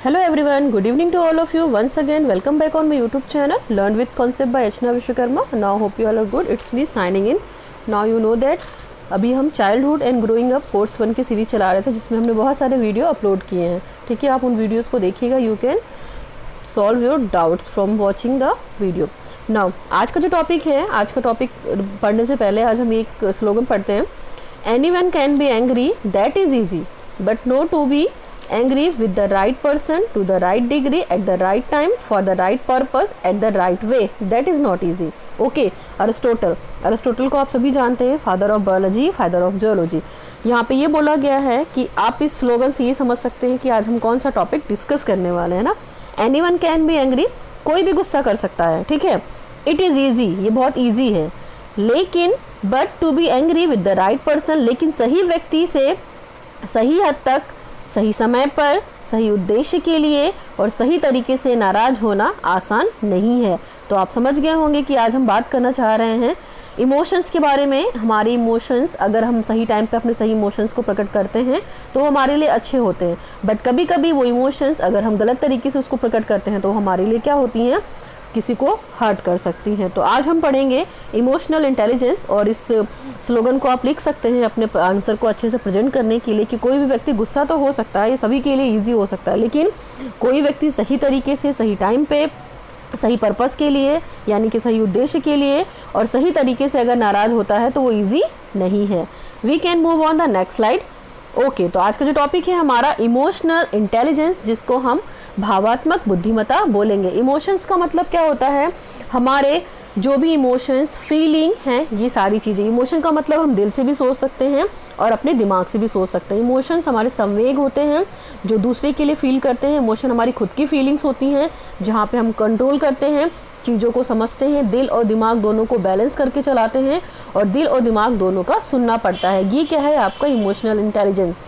Hello everyone, good evening to all of you. Once again, welcome back on my YouTube channel, Learn with Concept by Archana Vishwakarma. Now hope you all are good. It's me signing in. Now you know that अभी हम childhood and growing up course 1 की series चला रहे थे, जिसमें हमने बहुत सारे वीडियो अपलोड किए हैं. ठीक है, आप उन वीडियोस को देखिएगा. You can solve your doubts from watching the video. Now आज का जो टॉपिक है, आज का टॉपिक पढ़ने से पहले आज हम एक स्लोगन पढ़ते हैं. Anyone can be angry, that is easy, but no to be angry with the right person to the right degree at the right time for the right purpose at the right way, that is not easy. Okay, Aristotle को आप सभी जानते हैं, father of biology, father of geology. यहाँ पे ये बोला गया है कि आप इस स्लोगन से ये समझ सकते हैं कि आज हम कौन सा टॉपिक डिस्कस करने वाले हैं ना. एनीवन कैन बी एंग्री, कोई भी गुस्सा कर सकता है. ठीक है, इट इज़ ईजी, ये बहुत ईजी है. लेकिन but to be angry with the right person, लेकिन सही व्यक्ति से सही हद तक, सही समय पर, सही उद्देश्य के लिए और सही तरीके से नाराज़ होना आसान नहीं है. तो आप समझ गए होंगे कि आज हम बात करना चाह रहे हैं इमोशंस के बारे में. हमारे इमोशंस, अगर हम सही टाइम पे अपने सही इमोशंस को प्रकट करते हैं तो हमारे लिए अच्छे होते हैं. बट कभी कभी वो इमोशंस अगर हम गलत तरीके से उसको प्रकट करते हैं तो हमारे लिए क्या होती हैं, किसी को हर्ट कर सकती हैं. तो आज हम पढ़ेंगे इमोशनल इंटेलिजेंस, और इस स्लोगन को आप लिख सकते हैं अपने आंसर को अच्छे से प्रेजेंट करने के लिए कि कोई भी व्यक्ति गुस्सा तो हो सकता है, ये सभी के लिए इजी हो सकता है, लेकिन कोई व्यक्ति सही तरीके से, सही टाइम पे, सही पर्पस के लिए, यानी कि सही उद्देश्य के लिए और सही तरीके से अगर नाराज़ होता है तो वो ईजी नहीं है. We can move on the next slide. Okay, तो आज का जो टॉपिक है हमारा इमोशनल इंटेलिजेंस, जिसको हम भावात्मक बुद्धिमत्ता बोलेंगे. इमोशंस का मतलब क्या होता है, हमारे जो भी इमोशंस, फीलिंग हैं, ये सारी चीज़ें. इमोशन का मतलब हम दिल से भी सोच सकते हैं और अपने दिमाग से भी सोच सकते हैं. इमोशंस हमारे संवेग होते हैं जो दूसरे के लिए फील करते हैं. इमोशन हमारी खुद की फीलिंग्स होती हैं जहाँ पे हम कंट्रोल करते हैं, चीज़ों को समझते हैं, दिल और दिमाग दोनों को बैलेंस करके चलाते हैं और दिल और दिमाग दोनों का सुनना पड़ता है. ये क्या है, आपका इमोशनल इंटेलिजेंस.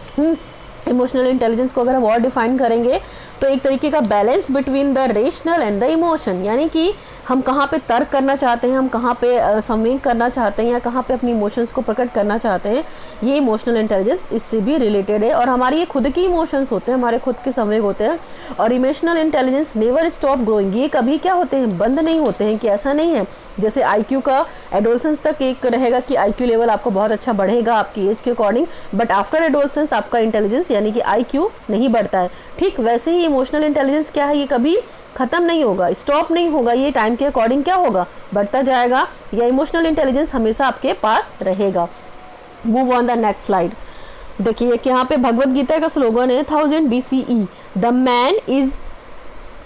इमोशनल इंटेलिजेंस को अगर हम और डिफाइन करेंगे तो एक तरीके का balance between the rational and the emotion, यानी कि हम कहाँ पे तर्क करना चाहते हैं, हम कहाँ पे संवेग करना चाहते हैं या कहाँ पे अपनी इमोशंस को प्रकट करना चाहते हैं, ये इमोशनल इंटेलिजेंस इससे भी रिलेटेड है. और हमारी ये खुद की इमोशंस होते हैं, हमारे खुद के संवेग होते हैं. और emotional intelligence never stop growing, ये कभी क्या होते हैं, बंद नहीं होते हैं. कि ऐसा नहीं है जैसे IQ का एडोलसेंस तक एक रहेगा कि IQ लेवल आपको बहुत अच्छा बढ़ेगा आपकी एज के अकॉर्डिंग, बट आफ्टर एडोलसेंस आपका इंटेलिजेंस यानी कि IQ नहीं बढ़ता है. ठीक वैसे ही इमोशनल इंटेलिजेंस क्या है, ये कभी ख़त्म नहीं होगा, स्टॉप नहीं होगा, ये टाइम के अकॉर्डिंग क्या होगा, बढ़ता जाएगा. या इमोशनल इंटेलिजेंस हमेशा आपके पास रहेगा. Move on the next slide. देखिए कि यहाँ पे भगवत गीता का स्लोगन है 1000 BCE, the man is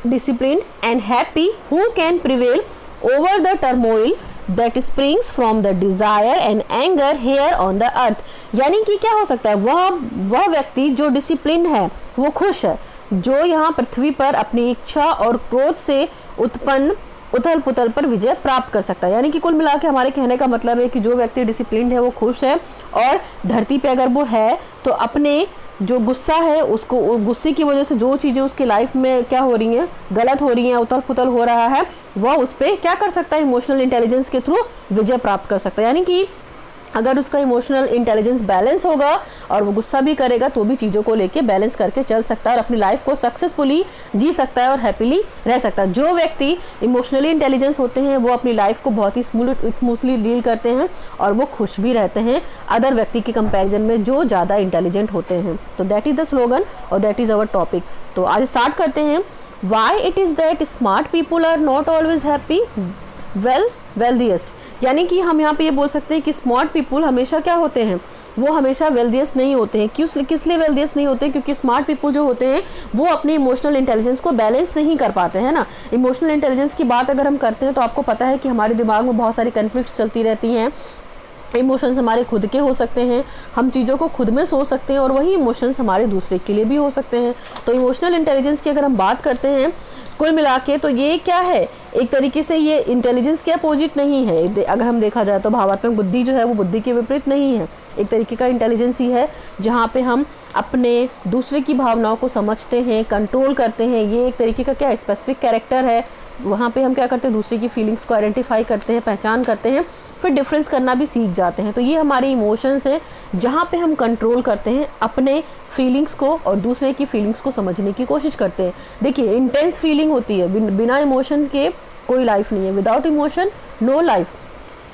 disciplined and happy who can prevail over the turmoil that springs from the desire and anger here on the earth. यानी कि क्या हो सकता है, वह व्यक्ति जो डिसिप्लिन है, वो खुश है, जो यहाँ पृथ्वी पर अपनी इच्छा और क्रोध से उत्पन्न उथल पुथल पर विजय प्राप्त कर सकता है. यानी कि कुल मिला के हमारे कहने का मतलब है कि जो व्यक्ति डिसिप्लिन्ड है वो खुश है, और धरती पे अगर वो है तो अपने जो गुस्सा है उसको, गुस्से की वजह से जो चीज़ें उसकी लाइफ में क्या हो रही हैं, गलत हो रही हैं, उथल पुथल हो रहा है, वह उस पर क्या कर सकता है, इमोशनल इंटेलिजेंस के थ्रू विजय प्राप्त कर सकता है. यानी कि अगर उसका इमोशनल इंटेलिजेंस बैलेंस होगा और वो गुस्सा भी करेगा तो भी चीज़ों को लेके बैलेंस करके चल सकता है और अपनी लाइफ को सक्सेसफुली जी सकता है और हैप्पीली रह सकता है. जो व्यक्ति इमोशनली इंटेलिजेंस होते हैं वो अपनी लाइफ को बहुत ही स्मूथली डील करते हैं और वो खुश भी रहते हैं अदर व्यक्ति के कंपैरिजन में जो ज़्यादा इंटेलिजेंट होते हैं. तो दैट इज़ द स्लोगन और दैट इज़ अवर टॉपिक. तो आज स्टार्ट करते हैं. Why it is that smart people are not always happy, wealthiest. यानी कि हम यहाँ पे ये बोल सकते हैं कि स्मार्ट पीपल हमेशा क्या होते हैं, वो हमेशा वेल्दीएस्ट नहीं होते हैं. किस लिए वेल्दीएस्ट नहीं होते हैं, क्योंकि स्मार्ट पीपल जो होते हैं वो अपने इमोशनल इंटेलिजेंस को बैलेंस नहीं कर पाते हैं ना. इमोशनल इंटेलिजेंस की बात अगर हम करते हैं तो आपको पता है कि हमारे दिमाग में बहुत सारी कन्फ्लिक्ट्स चलती रहती हैं. इमोशंस हमारे खुद के हो सकते हैं, हम चीज़ों को खुद में सोच सकते हैं, और वही इमोशंस हमारे दूसरे के लिए भी हो सकते हैं. तो इमोशनल इंटेलिजेंस की अगर हम बात करते हैं कुल मिला के तो ये क्या है, एक तरीके से ये इंटेलिजेंस के अपोजिट नहीं है. अगर हम देखा जाए तो भावात्मक बुद्धि जो है वो बुद्धि के विपरीत नहीं है. एक तरीके का इंटेलिजेंस ही है जहाँ पे हम अपने दूसरे की भावनाओं को समझते हैं, कंट्रोल करते हैं. ये एक तरीके का क्या स्पेसिफिक कैरेक्टर है. वहाँ पे हम क्या करते हैं, दूसरे की फीलिंग्स को आइडेंटिफाई करते हैं, पहचान करते हैं, फिर डिफरेंस करना भी सीख जाते हैं। तो ये हमारे इमोशंस हैं जहाँ पे हम कंट्रोल करते हैं अपने फीलिंग्स को और दूसरे की फीलिंग्स को समझने की कोशिश करते हैं। देखिए इंटेंस फीलिंग होती है, बिना इमोशन के कोई लाइफ नहीं है, विदाउट इमोशन नो लाइफ।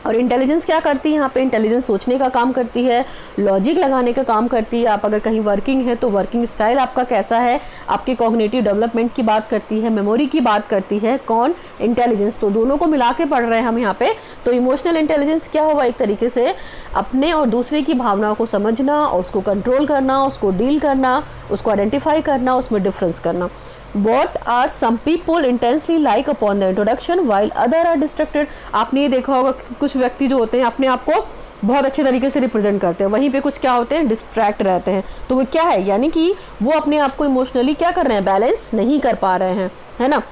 और इंटेलिजेंस क्या करती है यहाँ पे, इंटेलिजेंस सोचने का काम करती है, लॉजिक लगाने का काम करती है। आप अगर कहीं वर्किंग है तो वर्किंग स्टाइल आपका कैसा है, आपके कॉग्निटिव डेवलपमेंट की बात करती है, मेमोरी की बात करती है। कौन? इंटेलिजेंस। तो दोनों को मिला के पढ़ रहे हैं हम यहाँ पे। तो इमोशनल इंटेलिजेंस क्या होगा, एक तरीके से अपने और दूसरे की भावनाओं को समझना, उसको कंट्रोल करना, उसको डील करना, उसको आइडेंटिफाई करना, उसमें डिफरेंस करना। What are some people intensely like upon the introduction while other are distracted? आपने ये देखा होगा कुछ व्यक्ति जो होते हैं अपने आप को बहुत अच्छे तरीके से रिप्रेजेंट करते हैं, वहीं पे कुछ क्या होते हैं, डिस्ट्रैक्ट रहते हैं। तो वो क्या है, यानी कि वो अपने आप को इमोशनली क्या कर रहे हैं, बैलेंस नहीं कर पा रहे हैं, है ना।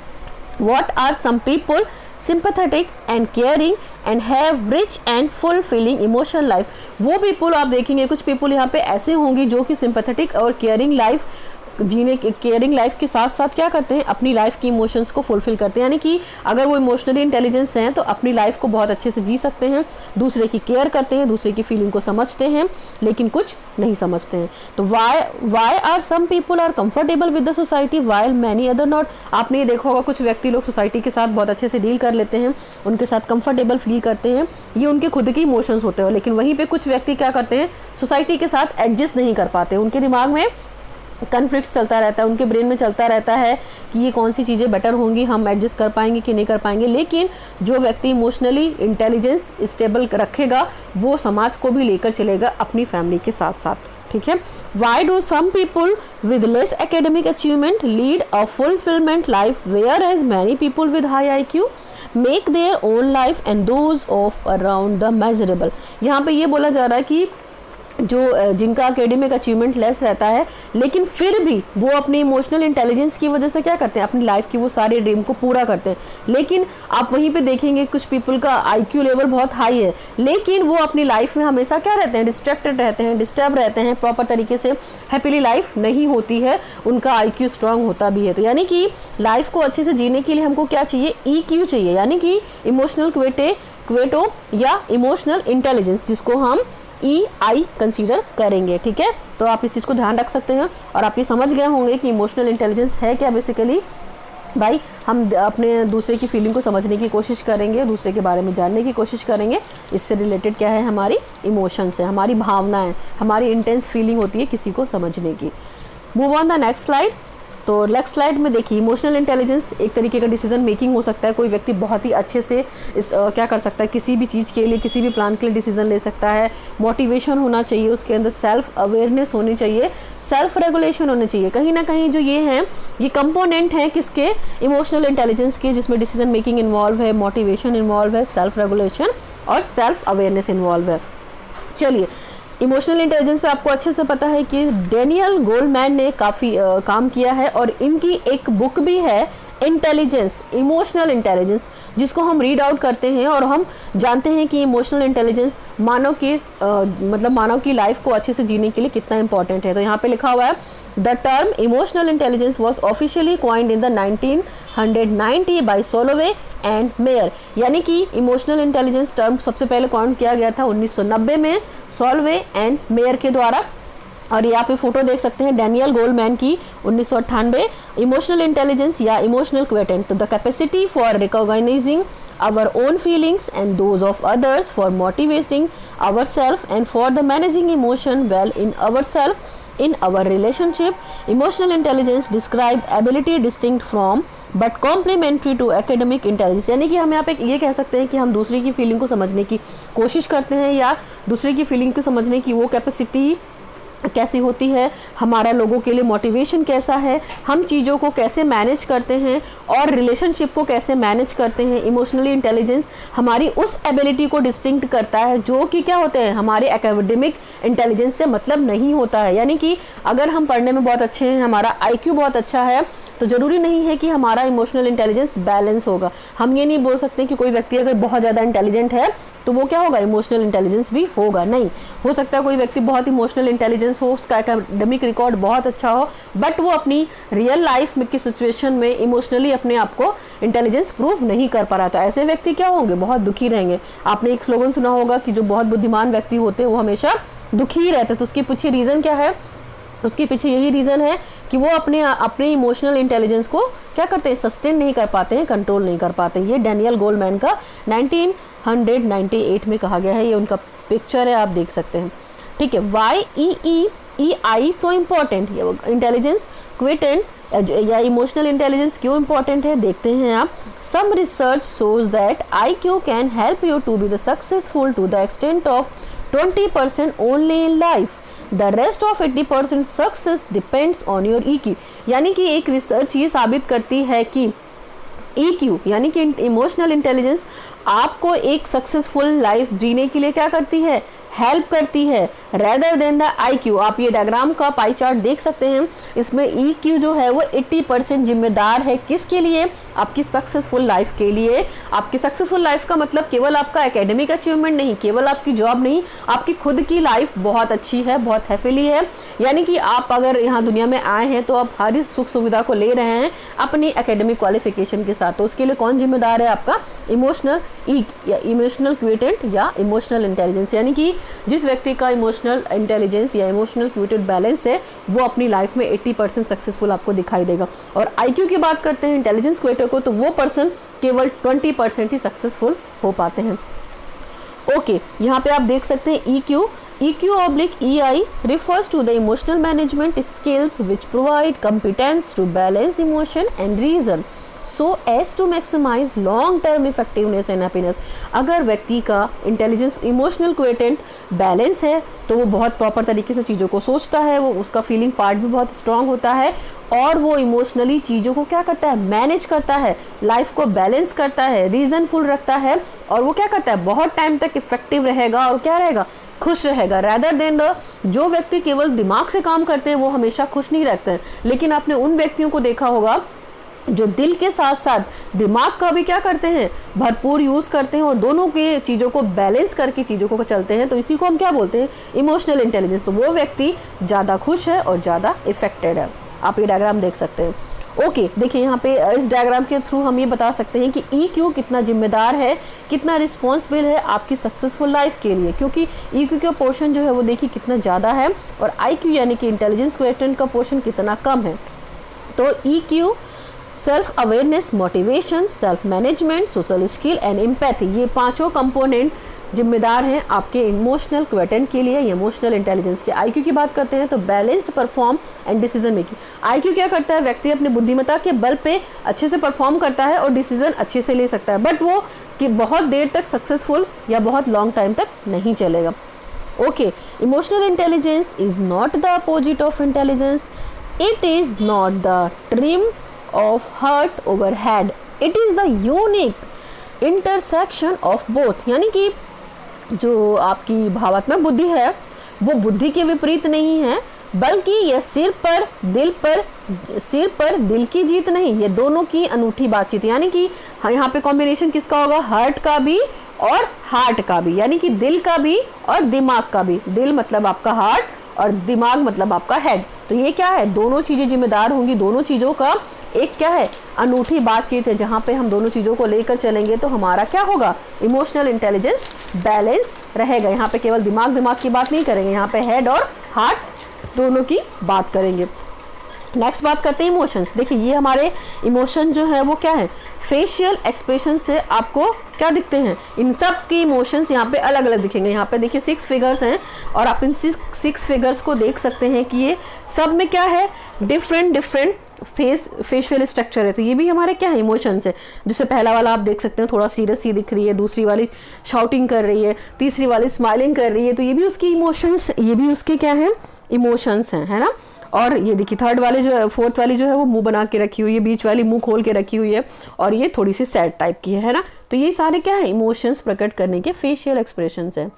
What are some people sympathetic and caring and have rich and fulfilling emotional life? वो पीपल आप देखेंगे, कुछ पीपल यहाँ पे ऐसे होंगे जो कि सिंपैथेटिक और केयरिंग लाइफ जीने, केयरिंग लाइफ के साथ साथ क्या करते हैं, अपनी लाइफ की इमोशंस को फुलफिल करते हैं। यानी कि अगर वो इमोशनली इंटेलिजेंस हैं तो अपनी लाइफ को बहुत अच्छे से जी सकते हैं, दूसरे की केयर करते हैं, दूसरे की फीलिंग को समझते हैं, लेकिन कुछ नहीं समझते हैं। तो why are some people are comfortable with the society while many other not? आपने ये देखा होगा कुछ व्यक्ति लोग सोसाइटी के साथ बहुत अच्छे से डील कर लेते हैं, उनके साथ कंफर्टेबल फील करते हैं, ये उनके खुद के इमोशंस होते हैं। लेकिन वहीं पर कुछ व्यक्ति क्या करते हैं, सोसाइटी के साथ एडजस्ट नहीं कर पाते, उनके दिमाग में कन्फ्लिक्ट चलता रहता है, उनके ब्रेन में चलता रहता है कि ये कौन सी चीज़ें बेटर होंगी, हम एडजस्ट कर पाएंगे कि नहीं कर पाएंगे। लेकिन जो व्यक्ति इमोशनली इंटेलिजेंस स्टेबल रखेगा वो समाज को भी लेकर चलेगा अपनी फैमिली के साथ साथ, ठीक है। Why do some people with less academic achievement lead a fulfilment life where as many people with high IQ make their own life and those of around the measurable? यहाँ पे ये बोला जा रहा है कि जो जिनका एकेडमिक अचीवमेंट लेस रहता है लेकिन फिर भी वो अपनी इमोशनल इंटेलिजेंस की वजह से क्या करते हैं, अपनी लाइफ की वो सारे ड्रीम को पूरा करते हैं। लेकिन आप वहीं पे देखेंगे कुछ पीपल का IQ लेवल बहुत हाई है लेकिन वो अपनी लाइफ में हमेशा क्या रहते हैं, डिस्ट्रैक्टेड रहते हैं, डिस्टर्ब रहते हैं, प्रॉपर तरीके से हैप्पीली लाइफ नहीं होती है, उनका IQ स्ट्रांग होता भी है। तो यानी कि लाइफ को अच्छे से जीने के लिए हमको क्या चाहिए, EQ चाहिए, यानी कि इमोशनल क्वेटो या इमोशनल इंटेलिजेंस, जिसको हम EI कंसीडर करेंगे, ठीक है। तो आप इस चीज़ को ध्यान रख सकते हैं और आप ये समझ गए होंगे कि इमोशनल इंटेलिजेंस है क्या। बेसिकली भाई हम अपने दूसरे की फीलिंग को समझने की कोशिश करेंगे, दूसरे के बारे में जानने की कोशिश करेंगे। इससे रिलेटेड क्या है, हमारी इमोशंस है, हमारी भावनाएं, हमारी इंटेंस फीलिंग होती है किसी को समझने की। Move on the next slide. तो नेक्स्ट स्लाइड में देखिए, इमोशनल इंटेलिजेंस एक तरीके का डिसीजन मेकिंग हो सकता है। कोई व्यक्ति बहुत ही अच्छे से क्या कर सकता है, किसी भी चीज़ के लिए, किसी भी प्लान के लिए डिसीजन ले सकता है। मोटिवेशन होना चाहिए उसके अंदर, सेल्फ अवेयरनेस होनी चाहिए, सेल्फ रेगुलेशन होनी चाहिए। कहीं ना कहीं जो ये हैं, ये कंपोनेंट हैं किसके, इमोशनल इंटेलिजेंस के, जिसमें डिसीजन मेकिंग इन्वॉल्व है, मोटिवेशन इन्वॉल्व है, सेल्फ रेगुलेशन और सेल्फ अवेयरनेस इन्वॉल्व है। चलिए, इमोशनल इंटेलिजेंस पे आपको अच्छे से पता है कि डेनियल गोल्डमैन ने काफ़ी काम किया है और इनकी एक बुक भी है, इंटेलिजेंस, इमोशनल इंटेलिजेंस, जिसको हम रीड आउट करते हैं और हम जानते हैं कि इमोशनल इंटेलिजेंस मानव की लाइफ को अच्छे से जीने के लिए कितना इंपॉर्टेंट है। तो यहाँ पे लिखा हुआ है, the term emotional intelligence was officially coined in the 1990 by Salovey and Mayer. यानी कि इमोशनल इंटेलिजेंस टर्म सबसे पहले कॉइन किया गया था 1990 में सोलोवे एंड मेयर के द्वारा। और यहाँ पे फोटो देख सकते हैं डेनियल गोल्डमैन की 1998। इमोशनल इंटेलिजेंस या emotional quotient, the capacity for recognising our own feelings and those of others, for motivating ourselves and for the managing emotion well in ourselves in our relationship. Emotional intelligence describe ability distinct from but complementary to academic intelligence। यानी कि हम यहाँ पे ये कह सकते हैं कि हम दूसरे की फीलिंग को समझने की कोशिश करते हैं या दूसरे की फीलिंग को समझने की वो कैपेसिटी कैसी होती है, हमारा लोगों के लिए मोटिवेशन कैसा है, हम चीज़ों को कैसे मैनेज करते हैं और रिलेशनशिप को कैसे मैनेज करते हैं। इमोशनली इंटेलिजेंस हमारी उस एबिलिटी को डिस्टिंक्ट करता है जो कि क्या होते हैं, हमारे एकेडमिक इंटेलिजेंस से मतलब नहीं होता है। यानी कि अगर हम पढ़ने में बहुत अच्छे हैं, हमारा IQ बहुत अच्छा है, तो ज़रूरी नहीं है कि हमारा इमोशनल इंटेलिजेंस बैलेंस होगा। हम ये नहीं बोल सकते कि कोई व्यक्ति अगर बहुत ज़्यादा इंटेलिजेंट है तो वो क्या होगा, इमोशनल इंटेलिजेंस भी होगा, नहीं हो सकता। कोई व्यक्ति बहुत इमोशनल इंटेलिजेंस इंटेलिजेंस हो, उसका एकेडमिक रिकॉर्ड बहुत अच्छा हो, बट वो अपनी रियल लाइफ में की सिचुएशन में इमोशनली अपने आप को इंटेलिजेंस प्रूव नहीं कर पा रहा, तो ऐसे व्यक्ति क्या होंगे, बहुत दुखी रहेंगे। आपने एक स्लोगन सुना होगा कि जो बहुत बुद्धिमान व्यक्ति होते हैं वो हमेशा दुखी ही रहते हैं। तो उसके पीछे रीज़न क्या है, उसके पीछे यही रीज़न है कि वो अपने इमोशनल इंटेलिजेंस को क्या करते हैं, सस्टेन नहीं कर पाते हैं, कंट्रोल नहीं कर पाते हैं। ये डैनियल गोलमैन का 1998 में कहा गया है, ये उनका पिक्चर है, आप देख सकते हैं। ठीक है, YEEI सो इम्पॉर्टेंट, ये इंटेलिजेंस क्विटेंट या इमोशनल इंटेलिजेंस क्यों इंपॉर्टेंट है, देखते हैं आप। Some research shows that IQ can help you to be the successful to the extent of 20% only in life, the rest of 80% success depends on your EQ। यानी कि एक research ये साबित करती है कि EQ यानी कि इमोशनल इंटेलिजेंस आपको एक सक्सेसफुल लाइफ जीने के लिए क्या करती है, हेल्प करती है, रेदर देन द IQ। आप ये डायग्राम का पाई चार्ट देख सकते हैं, इसमें EQ जो है वो 80% जिम्मेदार है किसके लिए, आपकी सक्सेसफुल लाइफ के लिए। आपकी सक्सेसफुल लाइफ का मतलब केवल आपका एकेडमिक अचीवमेंट नहीं, केवल आपकी जॉब नहीं, आपकी खुद की लाइफ बहुत अच्छी है, बहुत हैफिली है। यानी कि आप अगर यहाँ दुनिया में आए हैं तो आप हर सुख सुविधा को ले रहे हैं अपनी एकेडमिक क्वालिफिकेशन के साथ, तो उसके लिए कौन जिम्मेदार है, आपका इमोशनल या इमोशनल क्विटेंट या इमोशनल इंटेलिजेंस। यानी कि जिस व्यक्ति का इमोशनल इंटेलिजेंस या इमोशनल क्विटेंट बैलेंस है वो अपनी लाइफ में 80% सक्सेसफुल आपको दिखाई देगा। और IQ की बात करते हैं इंटेलिजेंस क्विटेंट को, तो वो पर्सन केवल 20% ही सक्सेसफुल हो पाते हैं। ओके, यहाँ पे आप देख सकते हैं EQ/EI refers to the emotional management skills which provide competence to balance emotion and reason so as to maximize long term effectiveness and happiness। अगर व्यक्ति का इंटेलिजेंस इमोशनल क्विटेंट बैलेंस है तो वो बहुत प्रॉपर तरीके से चीज़ों को सोचता है, वो उसका फीलिंग पार्ट भी बहुत स्ट्रांग होता है और वो इमोशनली चीज़ों को क्या करता है, मैनेज करता है, लाइफ को बैलेंस करता है, रीजनफुल रखता है और वो क्या करता है, बहुत टाइम तक इफेक्टिव रहेगा और क्या रहेगा, खुश रहेगा। रैदर देन जो व्यक्ति केवल दिमाग से काम करते हैं वो हमेशा खुश नहीं रहते हैं। लेकिन आपने उन व्यक्तियों को देखा होगा जो दिल के साथ साथ दिमाग का भी क्या करते हैं, भरपूर यूज़ करते हैं और दोनों के चीज़ों को बैलेंस करके चीज़ों को चलते हैं, तो इसी को हम क्या बोलते हैं, इमोशनल इंटेलिजेंस। तो वो व्यक्ति ज़्यादा खुश है और ज़्यादा इफेक्टेड है। आप ये डायग्राम देख सकते हैं। ओके, देखिए यहाँ पे इस डायग्राम के थ्रू हम ये बता सकते हैं कि EQ कितना जिम्मेदार है, कितना रिस्पॉन्सिबल है आपकी सक्सेसफुल लाइफ के लिए, क्योंकि EQ का पोर्शन जो है वो देखिए कितना ज़्यादा है और IQ यानी कि इंटेलिजेंस क्विटेंट का पोर्शन कितना कम है। तो EQ self awareness, motivation, self management, social skill and empathy, ये पांचों कंपोनेंट जिम्मेदार हैं आपके इमोशनल क्विटेंट के लिए, इमोशनल इंटेलिजेंस के। IQ की बात करते हैं तो balanced perform and decision making. IQ क्या करता है, व्यक्ति अपनी बुद्धिमत्ता के बल पे अच्छे से परफॉर्म करता है और डिसीजन अच्छे से ले सकता है, बट वो कि बहुत देर तक सक्सेसफुल या बहुत लॉन्ग टाइम तक नहीं चलेगा। Okay, emotional intelligence is not the opposite of intelligence, it is not the trim of heart over head, it is the unique intersection of both। यानी कि जो आपकी भावात्मक बुद्धि है वो बुद्धि के विपरीत नहीं है, बल्कि यह सिर पर दिल की जीत नहीं, ये दोनों की अनूठी बातचीत। यानी कि यहाँ पे कॉम्बिनेशन किसका होगा, हार्ट का भी और हार्ट का भी, यानी कि दिल का भी और दिमाग का भी। दिल मतलब आपका हार्ट और दिमाग मतलब आपका हेड। तो ये क्या है, दोनों चीज़ें जिम्मेदार होंगी, दोनों चीज़ों का एक क्या है, अनूठी बातचीत है, जहाँ पे हम दोनों चीज़ों को लेकर चलेंगे तो हमारा क्या होगा, इमोशनल इंटेलिजेंस बैलेंस रहेगा। यहाँ पे केवल दिमाग की बात नहीं करेंगे, यहाँ पे हेड और हार्ट दोनों की बात करेंगे। नेक्स्ट बात करते हैं इमोशंस। देखिए ये हमारे इमोशन जो है वो क्या है, फेशियल एक्सप्रेशन से आपको क्या दिखते हैं, इन सब की इमोशंस यहाँ पे अलग अलग दिखेंगे। यहाँ पे देखिए 6 फिगर्स हैं और आप इन 6 फिगर्स को देख सकते हैं कि ये सब में क्या है, डिफरेंट फेशियल स्ट्रक्चर है। तो ये भी हमारे क्या है, इमोशंस है। जैसे पहला वाला आप देख सकते हैं थोड़ा सीरियस सी दिख रही है, दूसरी वाली शाउटिंग कर रही है, तीसरी वाली स्माइलिंग कर रही है, तो ये भी उसकी इमोशंस, ये भी उसके क्या है, इमोशंस हैं, है ना। और ये देखिए थर्ड वाले जो है, फोर्थ वाली जो है वो मुंह बना के रखी हुई है, बीच वाली मुंह खोल के रखी हुई है और ये थोड़ी सी सैड टाइप की है ना। तो ये सारे क्या है, इमोशंस प्रकट करने के फेशियल एक्सप्रेशंस हैं।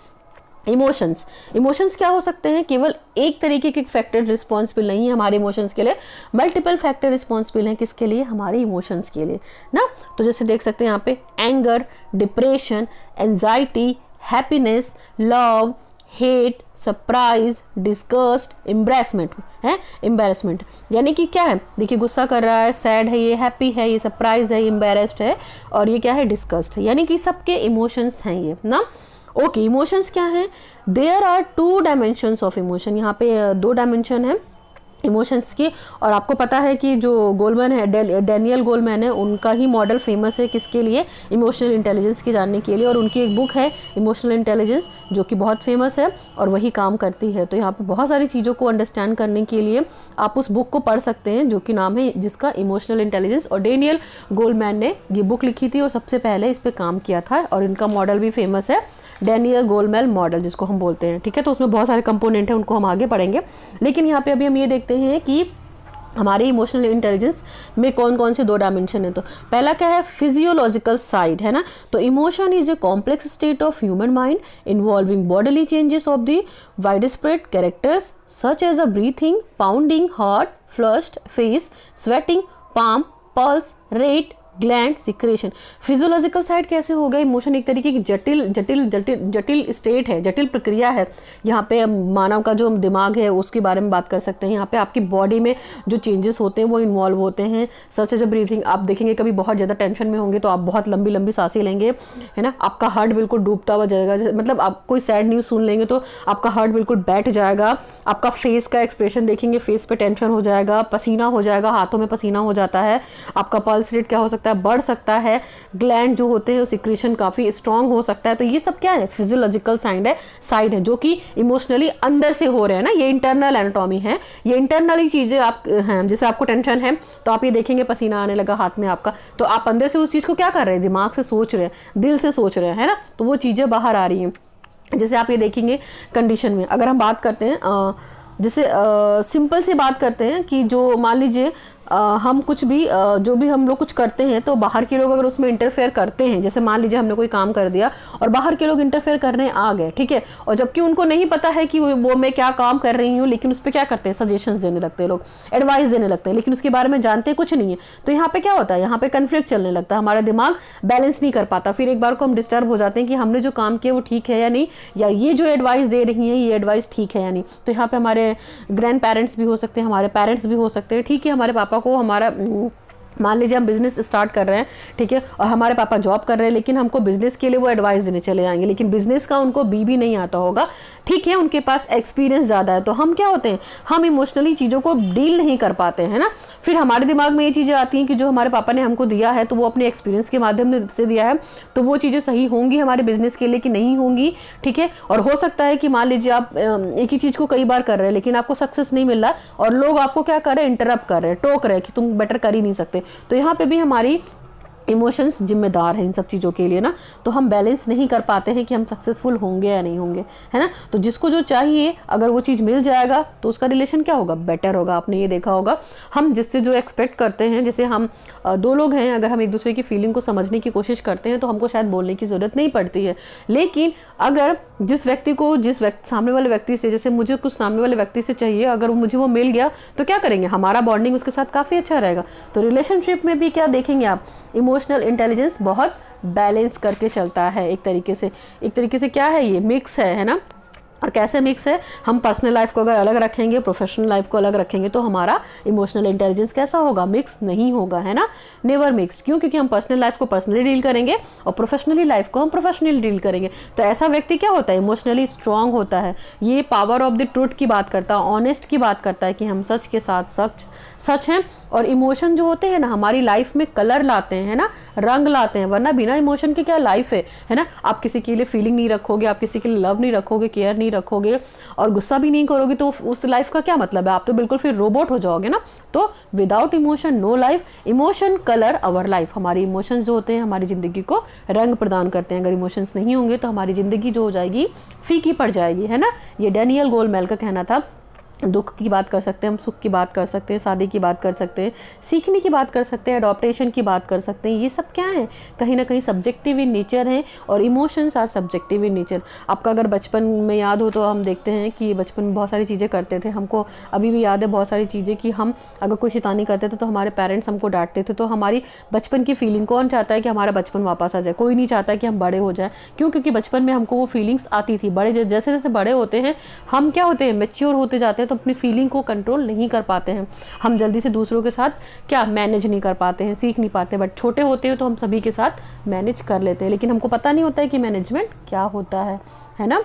इमोशंस क्या हो सकते हैं, केवल एक तरीके के फैक्टर रिस्पॉन्सिबल नहीं है हमारे इमोशंस के लिए, मल्टीपल फैक्टर रिस्पॉन्सिबल हैं किसके लिए, हमारे इमोशंस के लिए ना। तो जैसे देख सकते हैं यहाँ पे anger, depression, anxiety, happiness, love, hate, surprise, disgust, embarrassment है, एम्बेरसमेंट यानी कि क्या है, देखिए गुस्सा कर रहा है, सैड है, ये हैप्पी है, ये सरप्राइज है, एम्बेरस्ड है, और ये क्या है, डिस्गस्ट है, यानी कि सबके इमोशंस हैं ये ना। ओके, इमोशंस क्या हैं, there are 2 dimensions of emotion, यहाँ पे 2 डायमेंशन है इमोशंस की। और आपको पता है कि जो गोलमैन है, डैनियल गोलमैन है, उनका ही मॉडल फेमस है किसके लिए, इमोशनल इंटेलिजेंस की जानने के लिए, और उनकी एक बुक है इमोशनल इंटेलिजेंस जो कि बहुत फेमस है और वही काम करती है। तो यहाँ पे बहुत सारी चीज़ों को अंडरस्टैंड करने के लिए आप उस बुक को पढ़ सकते हैं जो कि नाम है जिसका इमोशनल इंटेलिजेंस, और डैनियल गोलमैन ने ये बुक लिखी थी और सबसे पहले इस पर काम किया था, और इनका मॉडल भी फेमस है, डैनियल गोलमैन मॉडल जिसको हम बोलते हैं। ठीक है, तो उसमें बहुत सारे कंपोनेंट हैं, उनको हम आगे पढ़ेंगे, लेकिन यहाँ पे अभी हम ये देखते हैं कि हमारे इमोशनल इंटेलिजेंस में कौन कौन से 2 डायमेंशन है। तो पहला क्या है, फिजियोलॉजिकल साइड है ना। तो emotion is a complex state of human mind involving bodily changes of the wide spread characters such as a breathing, pounding heart, flushed face, sweating, palm, pulse rate, gland, secretion. Physiological side कैसे हो गया, emotion एक तरीके की जटिल state है, जटिल प्रक्रिया है। यहाँ पे मानव का जो दिमाग है उसके बारे में बात कर सकते हैं। यहाँ पे आपकी बॉडी में जो चेंजेस होते हैं वो इन्वॉल्व होते हैं, सच एज अ ब्रीथिंग। आप देखेंगे कभी बहुत ज़्यादा टेंशन में होंगे तो आप बहुत लंबी लंबी सांसें लेंगे, है ना, आपका हार्ट बिल्कुल डूबता हुआ जाएगा, मतलब आप कोई सैड न्यूज़ सुन लेंगे तो आपका हार्ट बिल्कुल बैठ जाएगा। आपका फेस का एक्सप्रेशन देखेंगे, फेस पे टेंशन हो जाएगा, पसीना हो जाएगा, हाथों में पसीना हो जाता है। आपका पल्स रेट क्या हो सकता है, बढ़ सकता है। ग्लैंड जो होते हैं सिक्रीशन काफ़ी स्ट्रांग हो सकता है। तो ये सब क्या है, फिजियोलॉजिकल साइड है जो कि इमोशनली अंदर से हो रहे हैं ना, ये इंटरनल एनाटॉमी है, ये इंटरनली चीज़ें आप हैं। जैसे आपको टेंशन है तो आप ये देखेंगे पसीना आने लगा हाथ में आपका, तो आप अंदर से उस चीज़ को क्या कर रहे हैं, दिमाग से सोच रहे हैं, दिल से सोच रहे हैं, है ना, तो वो चीज़ें बाहर आ रही हैं। जैसे आप ये देखेंगे कंडीशन में, अगर हम बात करते हैं जैसे सिंपल सी बात करते हैं कि जो मान लीजिए हम कुछ भी जो भी हम लोग कुछ करते हैं तो बाहर के लोग अगर उसमें इंटरफेयर करते हैं, जैसे मान लीजिए हमने कोई काम कर दिया और बाहर के लोग इंटरफेयर करने आ गए, ठीक है, और जबकि उनको नहीं पता है कि वो मैं क्या काम कर रही हूँ, लेकिन उस पर क्या करते हैं, सजेशंस देने लगते हैं लोग, एडवाइस देने लगते हैं, लेकिन उसके बारे में जानते कुछ नहीं है। तो यहाँ पे क्या होता है, यहाँ पे कन्फ्लिक्ट चलने लगता है, हमारा दिमाग बैलेंस नहीं कर पाता, फिर एक बार को हम डिस्टर्ब हो जाते हैं कि हमने जो काम किया वो ठीक है या नहीं, या ये जो एडवाइस दे रही हैं ये एडवाइस ठीक है या नहीं। तो यहाँ पे हमारे ग्रैंड पेरेंट्स भी हो सकते हैं, हमारे पेरेंट्स भी हो सकते हैं, ठीक है, हमारे पापा को हमारा मान लीजिए हम बिजनेस स्टार्ट कर रहे हैं, ठीक है, और हमारे पापा जॉब कर रहे हैं, लेकिन हमको बिजनेस के लिए वो एडवाइस देने चले आएंगे, लेकिन बिजनेस का उनको भी नहीं आता होगा, ठीक है, उनके पास एक्सपीरियंस ज़्यादा है। तो हम क्या होते हैं, हम इमोशनली चीज़ों को डील नहीं कर पाते हैं ना। फिर हमारे दिमाग में ये चीज़ें आती हैं कि जो हमारे पापा ने हमको दिया है तो वो अपने एक्सपीरियंस के माध्यम से दिया है, तो वो चीज़ें सही होंगी हमारे बिजनेस के लिए कि नहीं होंगी, ठीक है। और हो सकता है कि मान लीजिए आप एक ही चीज़ को कई बार कर रहे हैं लेकिन आपको सक्सेस नहीं मिल रहा और लोग आपको क्या कर रहे हैं, इंटरप्ट कर रहे हैं, टोक रहे हैं कि तुम बेटर कर ही नहीं सकते। तो यहाँ पे भी हमारी इमोशंस जिम्मेदार हैं इन सब चीज़ों के लिए ना। तो हम बैलेंस नहीं कर पाते हैं कि हम सक्सेसफुल होंगे या नहीं होंगे, है ना। तो जिसको जो चाहिए अगर वो चीज़ मिल जाएगा तो उसका रिलेशन क्या होगा, बेटर होगा। आपने ये देखा होगा, हम जिससे जो एक्सपेक्ट करते हैं, जैसे हम 2 लोग हैं, अगर हम एक दूसरे की फीलिंग को समझने की कोशिश करते हैं तो हमको शायद बोलने की ज़रूरत नहीं पड़ती है। लेकिन अगर सामने वाले व्यक्ति से, जैसे मुझे कुछ सामने वाले व्यक्ति से चाहिए, अगर मुझे वो मिल गया तो क्या करेंगे, हमारा बॉन्डिंग उसके साथ काफ़ी अच्छा रहेगा। तो रिलेशनशिप में भी क्या देखेंगे आप, इमोशनल इंटेलिजेंस बहुत बैलेंस करके चलता है। एक तरीके से क्या है, ये मिक्स है ना। और कैसे मिक्स है, हम पर्सनल लाइफ को अगर अलग रखेंगे, प्रोफेशनल लाइफ को अलग रखेंगे, तो हमारा इमोशनल इंटेलिजेंस कैसा होगा, मिक्स नहीं होगा, है ना, नेवर मिक्स्ड। क्यों, क्योंकि हम पर्सनल लाइफ को पर्सनली डील करेंगे और प्रोफेशनली लाइफ को हम प्रोफेशनली डील करेंगे। तो ऐसा व्यक्ति क्या होता है, इमोशनली स्ट्रांग होता है। ये पावर ऑफ द ट्रूथ की बात करता है, ऑनेस्ट की बात करता है कि हम सच के साथ सच हैं। और इमोशन जो होते हैं ना, हमारी लाइफ में कलर लाते हैं ना, रंग लाते हैं, वरना बिना इमोशन के क्या लाइफ है ना। आप किसी के लिए फीलिंग नहीं रखोगे, आप किसी के लिए लव नहीं रखोगे, केयर नहीं रखोगे और गुस्सा भी नहीं करोगे, तो उस लाइफ का क्या मतलब है, आप तो बिल्कुल फिर रोबोट हो जाओगे ना। तो without emotion no life, emotion colour our life. हमारे इमोशंस जो होते हैं हमारी ज़िंदगी को रंग प्रदान करते हैं। अगर इमोशंस नहीं होंगे तो हमारी ज़िंदगी जो हो जाएगी फीकी पड़ जाएगी, है ना। ये डैनियल गोलमैन का कहना था। दुख की बात कर सकते हैं, हम सुख की बात कर सकते हैं, शादी की बात कर सकते हैं, सीखने की बात कर सकते हैं, अडॉप्टेशन की बात कर सकते हैं। ये सब क्या है, कहीं ना कहीं सब्जेक्टिव इन नेचर है और emotions are subjective in nature. आपका अगर बचपन में याद हो तो हम देखते हैं कि बचपन में बहुत सारी चीज़ें करते थे, हमको अभी भी याद है बहुत सारी चीज़ें कि हम अगर कोई शैतानी करते थे तो हमारे पेरेंट्स हमको डांटते थे। तो हमारी बचपन की फीलिंग, कौन चाहता है कि हमारा बचपन वापस आ जाए? कोई नहीं चाहता कि हम बड़े हो जाए। क्यों? क्योंकि बचपन में हमको वो फीलिंग्स आती थी। बड़े जैसे जैसे बड़े होते हैं हम क्या होते हैं, मैच्योर होते जाते हैं, तो अपनी फीलिंग को कंट्रोल नहीं कर पाते हैं। हम जल्दी से दूसरों के साथ क्या मैनेज नहीं कर पाते हैं, सीख नहीं पाते। बट छोटे होते हैं तो हम सभी के साथ मैनेज कर लेते हैं, लेकिन हमको पता नहीं होता है कि मैनेजमेंट क्या होता है ना।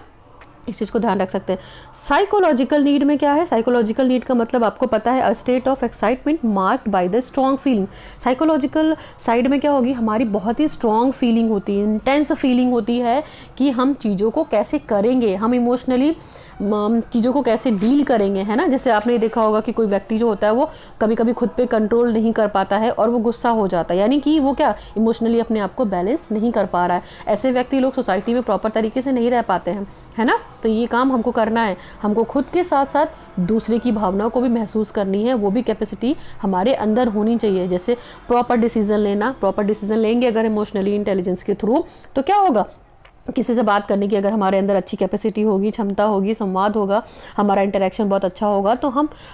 इस चीज़ को ध्यान रख सकते हैं। साइकोलॉजिकल नीड में क्या है? साइकोलॉजिकल नीड का मतलब आपको पता है, a state of excitement marked by the strong feeling. Psychological side में क्या होगी, हमारी बहुत ही स्ट्रॉन्ग फीलिंग होती है, इंटेंस फीलिंग होती है कि हम चीज़ों को कैसे करेंगे, हम इमोशनली चीज़ों को कैसे डील करेंगे, है ना। जैसे आपने देखा होगा कि कोई व्यक्ति जो होता है वो कभी कभी खुद पे कंट्रोल नहीं कर पाता है और वो गुस्सा हो जाता है, यानी कि वो क्या इमोशनली अपने आप को बैलेंस नहीं कर पा रहा है। ऐसे व्यक्ति लोग सोसाइटी में प्रॉपर तरीके से नहीं रह पाते हैं, है ना। तो ये काम हमको करना है, हमको खुद के साथ साथ दूसरे की भावनाओं को भी महसूस करनी है, वो भी कैपेसिटी हमारे अंदर होनी चाहिए। जैसे प्रॉपर डिसीजन लेना, प्रॉपर डिसीजन लेंगे अगर इमोशनली इंटेलिजेंस के थ्रू तो क्या होगा, किसी से बात करने की अगर हमारे अंदर अच्छी कैपेसिटी होगी, क्षमता होगी, संवाद होगा, हमारा इंटरेक्शन बहुत अच्छा होगा, तो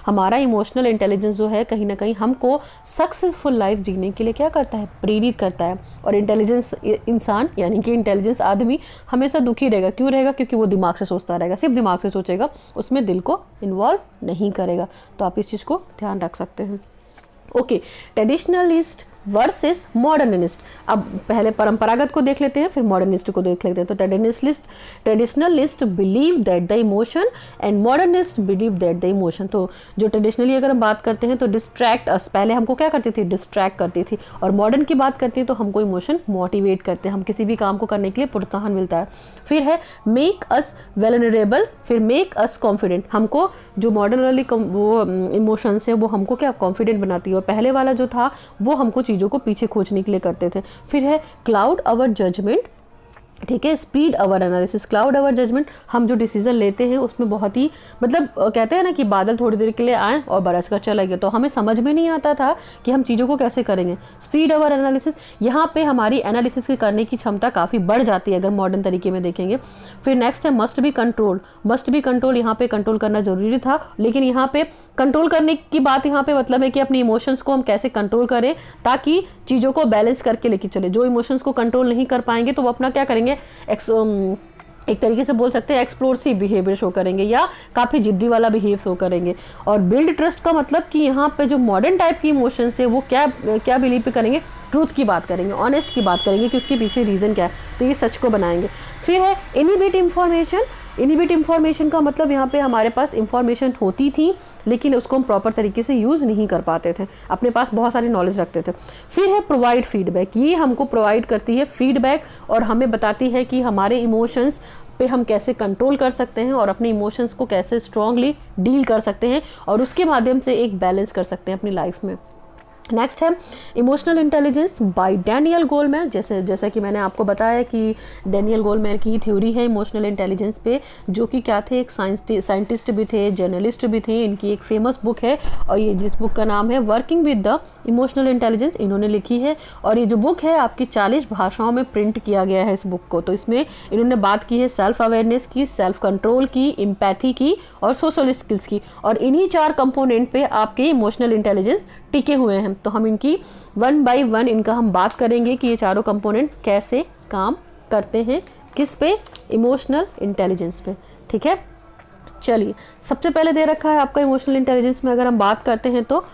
हमारा इमोशनल इंटेलिजेंस जो है कहीं ना कहीं हमको सक्सेसफुल लाइफ जीने के लिए क्या करता है, प्रेरित करता है। और इंटेलिजेंस इंसान यानी कि इंटेलिजेंस आदमी हमेशा दुखी रहेगा। क्यों रहेगा? क्योंकि वो दिमाग से सोचता रहेगा, सिर्फ दिमाग से सोचेगा, उसमें दिल को इन्वॉल्व नहीं करेगा। तो आप इस चीज़ को ध्यान रख सकते हैं। Okay, traditionalist versus modernist. अब पहले परंपरागत को देख लेते हैं, फिर मॉडर्निस्ट को देख लेते हैं। तो traditionalist believe that the emotion and modernist believe that the emotion. तो जो ट्रेडिशनली अगर हम बात करते हैं तो डिस्ट्रैक्ट अस, पहले हमको क्या करती थी, डिस्ट्रैक्ट करती थी। और मॉडर्न की बात करती है तो हमको इमोशन मोटिवेट करते हैं, हम किसी भी काम को करने के लिए प्रोत्साहन मिलता है। फिर है मेक अस वेलनरेबल, फिर मेक अस कॉन्फिडेंट। हमको जो मॉडर्न वाली वो इमोशंस है वो हमको क्या कॉन्फिडेंट बनाती है, और पहले वाला जो था वो हमको चीज़ों को पीछे खोजने के लिए करते थे। फिर है क्लाउड अवर जजमेंट, ठीक है, स्पीड अवर एनालिसिस। क्लाउड अवर जजमेंट, हम जो डिसीजन लेते हैं उसमें बहुत ही मतलब कहते हैं ना कि बादल थोड़ी देर के लिए आए और बरस कर चले गए, तो हमें समझ में नहीं आता था कि हम चीज़ों को कैसे करेंगे। स्पीड अवर एनालिसिस, यहाँ पे हमारी एनालिसिस की करने की क्षमता काफ़ी बढ़ जाती है अगर मॉडर्न तरीके में देखेंगे। फिर नेक्स्ट है must be control. Must be control, यहाँ पे कंट्रोल करना जरूरी था, लेकिन यहाँ पे कंट्रोल करने की बात यहाँ पे मतलब है कि अपने इमोशंस को हम कैसे कंट्रोल करें ताकि चीज़ों को बैलेंस करके लेके चले। जो इमोशंस को कंट्रोल नहीं कर पाएंगे तो वो अपना क्या करेंगे, एक तरीके से बोल सकते हैं एक्सप्लोसिव बिहेवियर शो करेंगे या काफ़ी जिद्दी वाला बिहेव शो करेंगे। और बिल्ड ट्रस्ट का मतलब कि यहाँ पे जो मॉडर्न टाइप की इमोशंस है वो क्या बिलीव पे करेंगे, ट्रूथ की बात करेंगे, ऑनेस्ट की बात करेंगे कि उसके पीछे रीज़न क्या है, तो ये सच को बनाएंगे। फिर है इनिबिट इंफॉर्मेशन। इनिबिट इंफॉर्मेशन का मतलब यहाँ पे हमारे पास इंफॉर्मेशन होती थी लेकिन उसको हम प्रॉपर तरीके से यूज़ नहीं कर पाते थे, अपने पास बहुत सारी नॉलेज रखते थे। फिर है प्रोवाइड फीडबैक। ये हमको प्रोवाइड करती है फीडबैक और हमें बताती है कि हमारे इमोशंस पे हम कैसे कंट्रोल कर सकते हैं और अपने इमोशंस को कैसे स्ट्रांगली डील कर सकते हैं और उसके माध्यम से एक बैलेंस कर सकते हैं अपनी लाइफ में। नेक्स्ट है emotional intelligence bye Daniel Goleman. जैसा कि मैंने आपको बताया कि डैनियल गोलमैन की थ्योरी है इमोशनल इंटेलिजेंस पे, जो कि क्या थे, एक साइंटिस्ट भी थे, जर्नलिस्ट भी थे। इनकी एक फेमस बुक है और ये जिस बुक का नाम है working with the emotional intelligence, इन्होंने लिखी है। और ये जो बुक है आपकी 40 भाषाओं में प्रिंट किया गया है इस बुक को। तो इसमें इन्होंने बात की है सेल्फ अवेयरनेस की, सेल्फ कंट्रोल की, एम्पैथी की और सोशल स्किल्स की। और इन्हीं 4 कंपोनेंट पे आपके इमोशनल इंटेलिजेंस टिके हुए हैं। तो हम इनकी 1 बाय 1 इनका हम बात करेंगे कि ये चारों कंपोनेंट कैसे काम करते हैं, किस पे, इमोशनल इंटेलिजेंस पे। ठीक है, चलिए सबसे पहले दे रखा है आपका इमोशनल इंटेलिजेंस में अगर हम बात करते हैं तो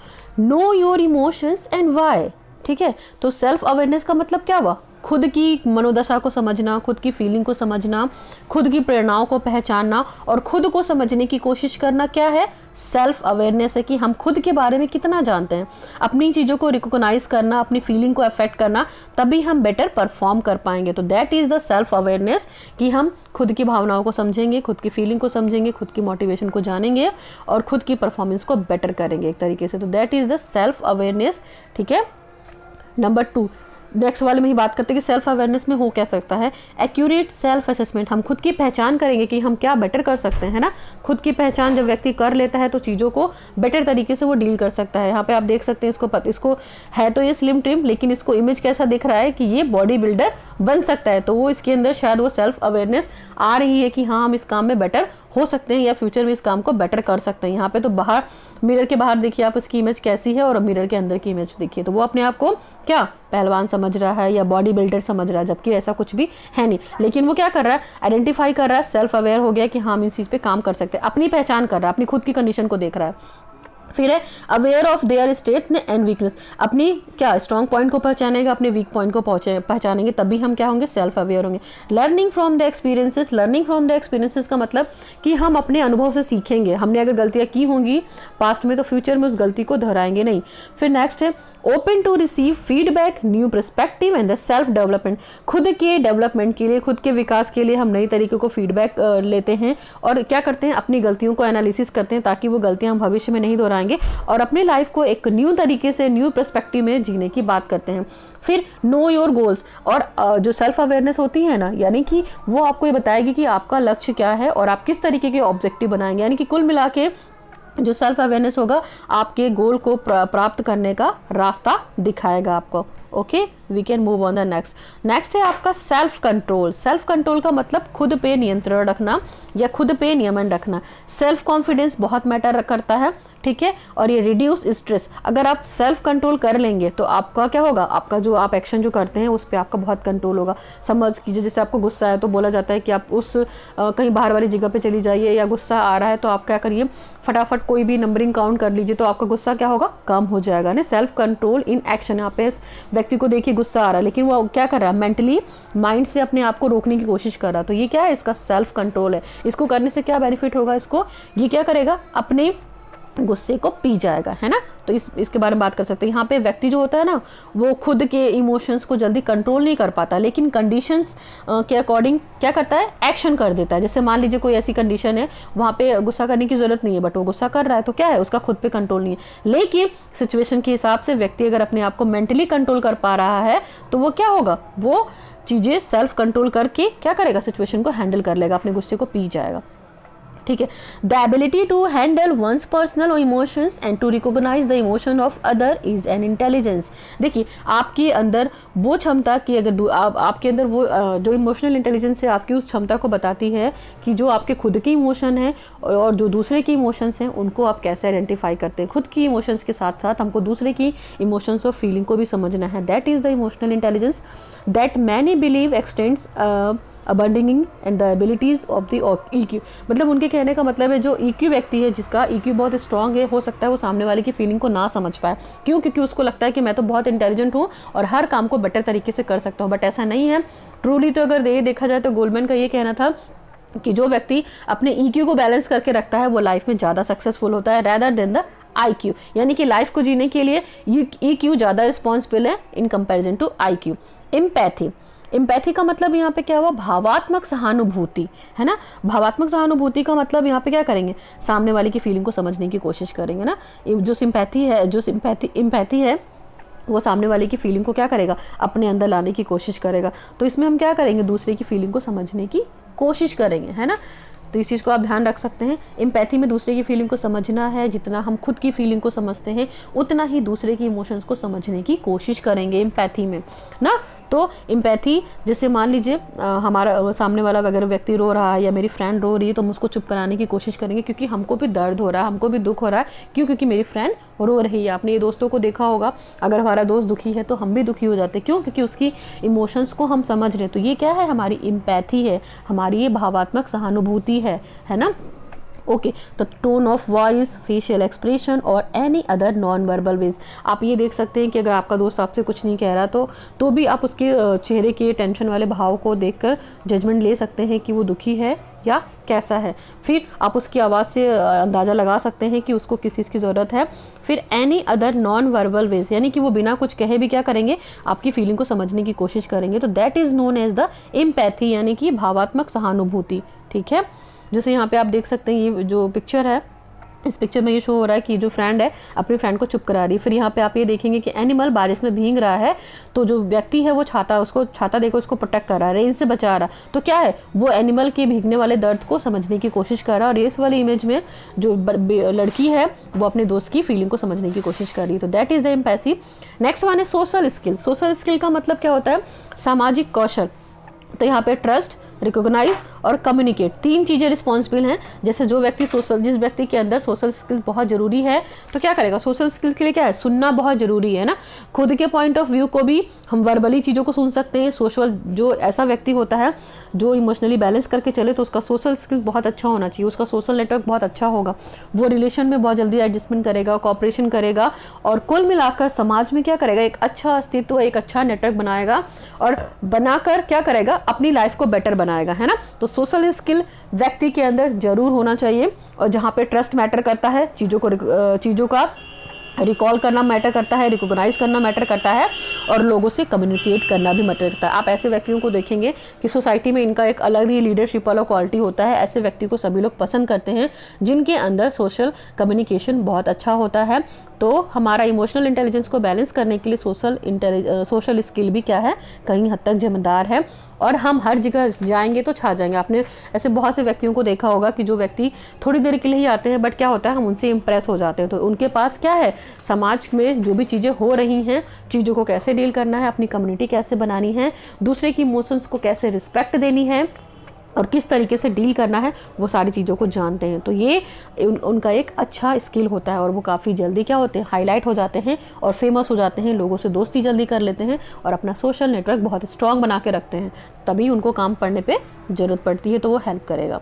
no your emotions and why. ठीक है, तो सेल्फ अवेयरनेस का मतलब क्या हुआ, खुद की मनोदशा को समझना, खुद की फीलिंग को समझना, खुद की प्रेरणाओं को पहचानना और खुद को समझने की कोशिश करना क्या है, सेल्फ अवेयरनेस है कि हम खुद के बारे में कितना जानते हैं। अपनी चीज़ों को रिकॉग्नाइज करना, अपनी फीलिंग को अफेक्ट करना, तभी हम बेटर परफॉर्म कर पाएंगे। तो that is the self awareness कि हम खुद की भावनाओं को समझेंगे, खुद की फीलिंग को समझेंगे, खुद की मोटिवेशन को जानेंगे और खुद की परफॉर्मेंस को बेटर करेंगे एक तरीके से। तो that is the self awareness. ठीक है, नंबर 2 नेक्स्ट वाले में ही बात करते हैं कि सेल्फ अवेयरनेस में हो क्या सकता है, एक्यूरेट सेल्फ असेसमेंट, हम खुद की पहचान करेंगे कि हम क्या बेटर कर सकते हैं ना। खुद की पहचान जब व्यक्ति कर लेता है तो चीज़ों को बेटर तरीके से वो डील कर सकता है। यहाँ पे आप देख सकते हैं इसको है तो ये स्लिम ट्रिम, लेकिन इसको इमेज कैसा दिख रहा है कि ये बॉडी बिल्डर बन सकता है, तो वो इसके अंदर शायद वो सेल्फ अवेयरनेस आ रही है कि हाँ हम इस काम में बेटर हो सकते हैं या फ्यूचर में इस काम को बेटर कर सकते हैं। यहाँ पे तो बाहर मिरर के बाहर देखिए आप उसकी इमेज कैसी है और मिरर के अंदर की इमेज देखिए, तो वो अपने आप को क्या पहलवान समझ रहा है या बॉडी बिल्डर समझ रहा है, जबकि ऐसा कुछ भी है नहीं। लेकिन वो क्या कर रहा है, आइडेंटिफाई कर रहा है, सेल्फ अवेयर हो गया कि हाँ हम इस चीज़ पे काम कर सकते हैं, अपनी पहचान कर रहा है, अपनी खुद की कंडीशन को देख रहा है। फिर है aware of their state and weakness, अपनी क्या स्ट्रॉन्ग पॉइंट को पहचानेगा, अपने वीक पॉइंट को पहचानेंगे, तभी हम क्या होंगे, सेल्फ अवेयर होंगे। Learning from the experiences, learning from the experiences का मतलब कि हम अपने अनुभव से सीखेंगे, हमने अगर गलतियां की होंगी पास्ट में तो फ्यूचर में उस गलती को दोहराएंगे नहीं। फिर नेक्स्ट है open to receive feedback, new perspective and the self development, खुद के डेवलपमेंट के लिए, खुद के विकास के लिए हम नई तरीके को फीडबैक लेते हैं और क्या करते हैं, अपनी गलतियों को एनालिसिस करते हैं ताकि वो गलतियां हम भविष्य में नहीं दोहराएंगे और अपने लाइफ को एक न्यू तरीके से, न्यू पर्सपेक्टिव में जीने की बात करते हैं। फिर नो योर गोल्स, और जो सेल्फ अवेयरनेस होती है ना, यानी कि वो आपको ये बताएगी कि आपका लक्ष्य क्या है और आप किस तरीके के ऑब्जेक्टिव बनाएंगे, यानी कि कुल मिला के जो सेल्फ अवेयरनेस होगा आपके गोल को प्राप्त करने का रास्ता दिखाएगा आपको। Okay, we can move on the next है आपका सेल्फ कंट्रोल। सेल्फ कंट्रोल का मतलब खुद पे नियंत्रण रखना या खुद पे नियमन रखना। सेल्फ कॉन्फिडेंस बहुत मैटर करता है, ठीक है, और ये रिड्यूस स्ट्रेस। अगर आप सेल्फ कंट्रोल कर लेंगे तो आपका क्या होगा, आपका जो आप एक्शन जो करते हैं उस पर आपका बहुत कंट्रोल होगा। समझ कीजिए जैसे आपको गुस्सा है तो बोला जाता है कि आप उस कहीं बाहर वाली जगह पे चली जाइए, या गुस्सा आ रहा है तो आप क्या करिए, फटाफट कोई भी नंबरिंग काउंट कर लीजिए तो आपका गुस्सा क्या होगा, कम हो जाएगा ना। सेल्फ कंट्रोल इन एक्शन, यहाँ पे व्यक्ति को देखिए गुस्सा आ रहा है लेकिन वो क्या कर रहा है, मेंटली माइंड से अपने आप को रोकने की कोशिश कर रहा है, तो ये क्या है, इसका सेल्फ कंट्रोल है। इसको करने से क्या बेनिफिट होगा, इसको ये क्या करेगा, अपने गुस्से को पी जाएगा, है ना। तो इसके बारे में बात कर सकते हैं। यहाँ पे व्यक्ति जो होता है ना वो खुद के इमोशंस को जल्दी कंट्रोल नहीं कर पाता, लेकिन कंडीशंस के अकॉर्डिंग क्या करता है, एक्शन कर देता है। जैसे मान लीजिए कोई ऐसी कंडीशन है वहाँ पे गुस्सा करने की जरूरत नहीं है बट वो गुस्सा कर रहा है, तो क्या है, उसका खुद पे कंट्रोल नहीं है। लेकिन सिचुएशन के हिसाब से व्यक्ति अगर अपने आप को मेंटली कंट्रोल कर पा रहा है तो वो क्या होगा, वो चीज़ें सेल्फ कंट्रोल करके क्या करेगा, सिचुएशन को हैंडल कर लेगा, अपने गुस्से को पी जाएगा, ठीक है। The ability to handle one's personal emotions and to recognise the emotion of other is an intelligence. देखिए आपके अंदर वो क्षमता की, अगर आपके अंदर वो जो इमोशनल इंटेलिजेंस है आपकी उस क्षमता को बताती है कि जो आपके खुद की इमोशन है और जो दूसरे की इमोशंस हैं उनको आप कैसे आइडेंटिफाई करते हैं। खुद की इमोशंस के साथ साथ हमको दूसरे की इमोशंस और फीलिंग को भी समझना है। That is the emotional intelligence that many believe extends abounding and the abilities of the EQ। मतलब उनके कहने का मतलब है जो EQ व्यक्ति है, जिसका EQ बहुत स्ट्रांग है, हो सकता है वो सामने वाले की फीलिंग को ना समझ पाए। क्यों? क्योंकि उसको लगता है कि मैं तो बहुत इंटेलिजेंट हूँ और हर काम को बेटर तरीके से कर सकता हूँ, बट ऐसा नहीं है। ट्रूली तो अगर ये देखा जाए तो गोल्डमैन का ये कहना था कि जो व्यक्ति अपने EQ को बैलेंस करके रखता है वो लाइफ में ज़्यादा सक्सेसफुल होता है रैदर देन द IQ। यानी कि लाइफ को जीने के लिए EQ ज़्यादा रिस्पॉन्सिबल है in comparison to IQ। Empathy का मतलब यहाँ पे क्या हुआ, भावात्मक सहानुभूति, है ना। भावात्मक सहानुभूति का मतलब यहाँ पे क्या करेंगे, सामने वाले की फीलिंग को समझने की कोशिश करेंगे ना। जो सिंपैथी है वो सामने वाले की फीलिंग को क्या करेगा, अपने अंदर लाने की कोशिश करेगा। तो इसमें हम क्या करेंगे, दूसरे की फीलिंग को समझने की कोशिश करेंगे, है ना। तो इस चीज़ को आप ध्यान रख सकते हैं। एम्पैथी में दूसरे की फीलिंग को समझना है, जितना हम खुद की फीलिंग को समझते हैं उतना ही दूसरे की इमोशंस को समझने की कोशिश करेंगे एम्पैथी में ना। तो एम्पैथी जैसे मान लीजिए हमारा सामने वाला अगर व्यक्ति रो रहा है या मेरी फ्रेंड रो रही है तो हम उसको चुप कराने की कोशिश करेंगे, क्योंकि हमको भी दर्द हो रहा है, हमको भी दुख हो रहा है। क्यों? क्योंकि मेरी फ्रेंड रो रही है। आपने ये दोस्तों को देखा होगा, अगर हमारा दोस्त दुखी है तो हम भी दुखी हो जाते हैं। क्यों? क्योंकि उसकी इमोशंस को हम समझ रहे हैं। तो ये क्या है, हमारी एम्पैथी है, हमारी ये भावात्मक सहानुभूति है ना। ओके, तो tone of voice, facial expression और any other non verbal ways. आप ये देख सकते हैं कि अगर आपका दोस्त आपसे कुछ नहीं कह रहा तो भी आप उसके चेहरे के टेंशन वाले भाव को देखकर जजमेंट ले सकते हैं कि वो दुखी है या कैसा है। फिर आप उसकी आवाज़ से अंदाज़ा लगा सकते हैं कि उसको किस चीज़ की ज़रूरत है। फिर any other non verbal ways, यानी कि वो बिना कुछ कहे भी क्या करेंगे, आपकी फीलिंग को समझने की कोशिश करेंगे। तो that is known as the empathy, यानी कि भावात्मक सहानुभूति, ठीक है। जैसे यहाँ पे आप देख सकते हैं ये जो पिक्चर है इस पिक्चर में ये शो हो रहा है कि जो फ्रेंड है अपनी फ्रेंड को चुप करा रही है। फिर यहाँ पे आप ये देखेंगे कि एनिमल बारिश में भीग रहा है, तो जो व्यक्ति है वो छाता देकर उसको प्रोटेक्ट कर रहा है, रेन से बचा रहा है। तो क्या है, वो एनिमल के भीगने वाले दर्द को समझने की कोशिश कर रहा है। और इस वाली इमेज में जो लड़की है वो अपने दोस्त की फीलिंग को समझने की कोशिश कर रही है। तो that is the empathy. Next one है सोशल स्किल। सोशल स्किल का मतलब क्या होता है, सामाजिक कौशल। तो यहाँ पे ट्रस्ट, रिकॉग्नाइज और कम्युनिकेट, 3 चीज़ें रिस्पॉन्सिबल हैं। जैसे जिस व्यक्ति के अंदर सोशल स्किल बहुत ज़रूरी है, तो क्या करेगा, सोशल स्किल के लिए क्या है, सुनना बहुत ज़रूरी है ना। खुद के पॉइंट ऑफ व्यू को भी हम वर्बली चीज़ों को सुन सकते हैं। सोशल जो ऐसा व्यक्ति होता है जो इमोशनली बैलेंस करके चले, तो उसका सोशल स्किल बहुत अच्छा होना चाहिए, उसका सोशल नेटवर्क बहुत अच्छा होगा, वो रिलेशन में बहुत जल्दी एडजस्टमेंट करेगा, कॉपरेशन करेगा, और कुल मिलाकर समाज में क्या करेगा, एक अच्छा अस्तित्व, एक अच्छा नेटवर्क बनाएगा, और बनाकर क्या करेगा, अपनी लाइफ को बेटर बनाएगा, है ना। तो सोशल स्किल व्यक्ति के अंदर जरूर होना चाहिए। और जहाँ पे ट्रस्ट मैटर करता है, चीज़ों का रिकॉल करना मैटर करता है, रिकॉग्नाइज करना मैटर करता है, और लोगों से कम्युनिकेट करना भी मैटर करता है। आप ऐसे व्यक्तियों को देखेंगे कि सोसाइटी में इनका एक अलग ही लीडरशिप वाला क्वालिटी होता है। ऐसे व्यक्ति को सभी लोग पसंद करते हैं जिनके अंदर सोशल कम्युनिकेशन बहुत अच्छा होता है। तो हमारा इमोशनल इंटेलिजेंस को बैलेंस करने के लिए सोशल स्किल भी क्या है, कहीं हद तक जिम्मेदार है। और हम हर जगह जाएंगे तो छा जाएंगे। आपने ऐसे बहुत से व्यक्तियों को देखा होगा कि जो व्यक्ति थोड़ी देर के लिए ही आते हैं, बट क्या होता है, हम उनसे इंप्रेस हो जाते हैं। तो उनके पास क्या है, समाज में जो भी चीज़ें हो रही हैं, चीज़ों को कैसे डील करना है, अपनी कम्युनिटी कैसे बनानी है, दूसरे की इमोशंस को कैसे रिस्पेक्ट देनी है, और किस तरीके से डील करना है, वो सारी चीज़ों को जानते हैं। तो ये उनका एक अच्छा स्किल होता है, और वो काफ़ी जल्दी क्या होते हैं, हाईलाइट हो जाते हैं और फेमस हो जाते हैं, लोगों से दोस्ती जल्दी कर लेते हैं, और अपना सोशल नेटवर्क बहुत स्ट्रॉन्ग बना के रखते हैं। तभी उनको काम पड़ने पे ज़रूरत पड़ती है, तो वो हेल्प करेगा।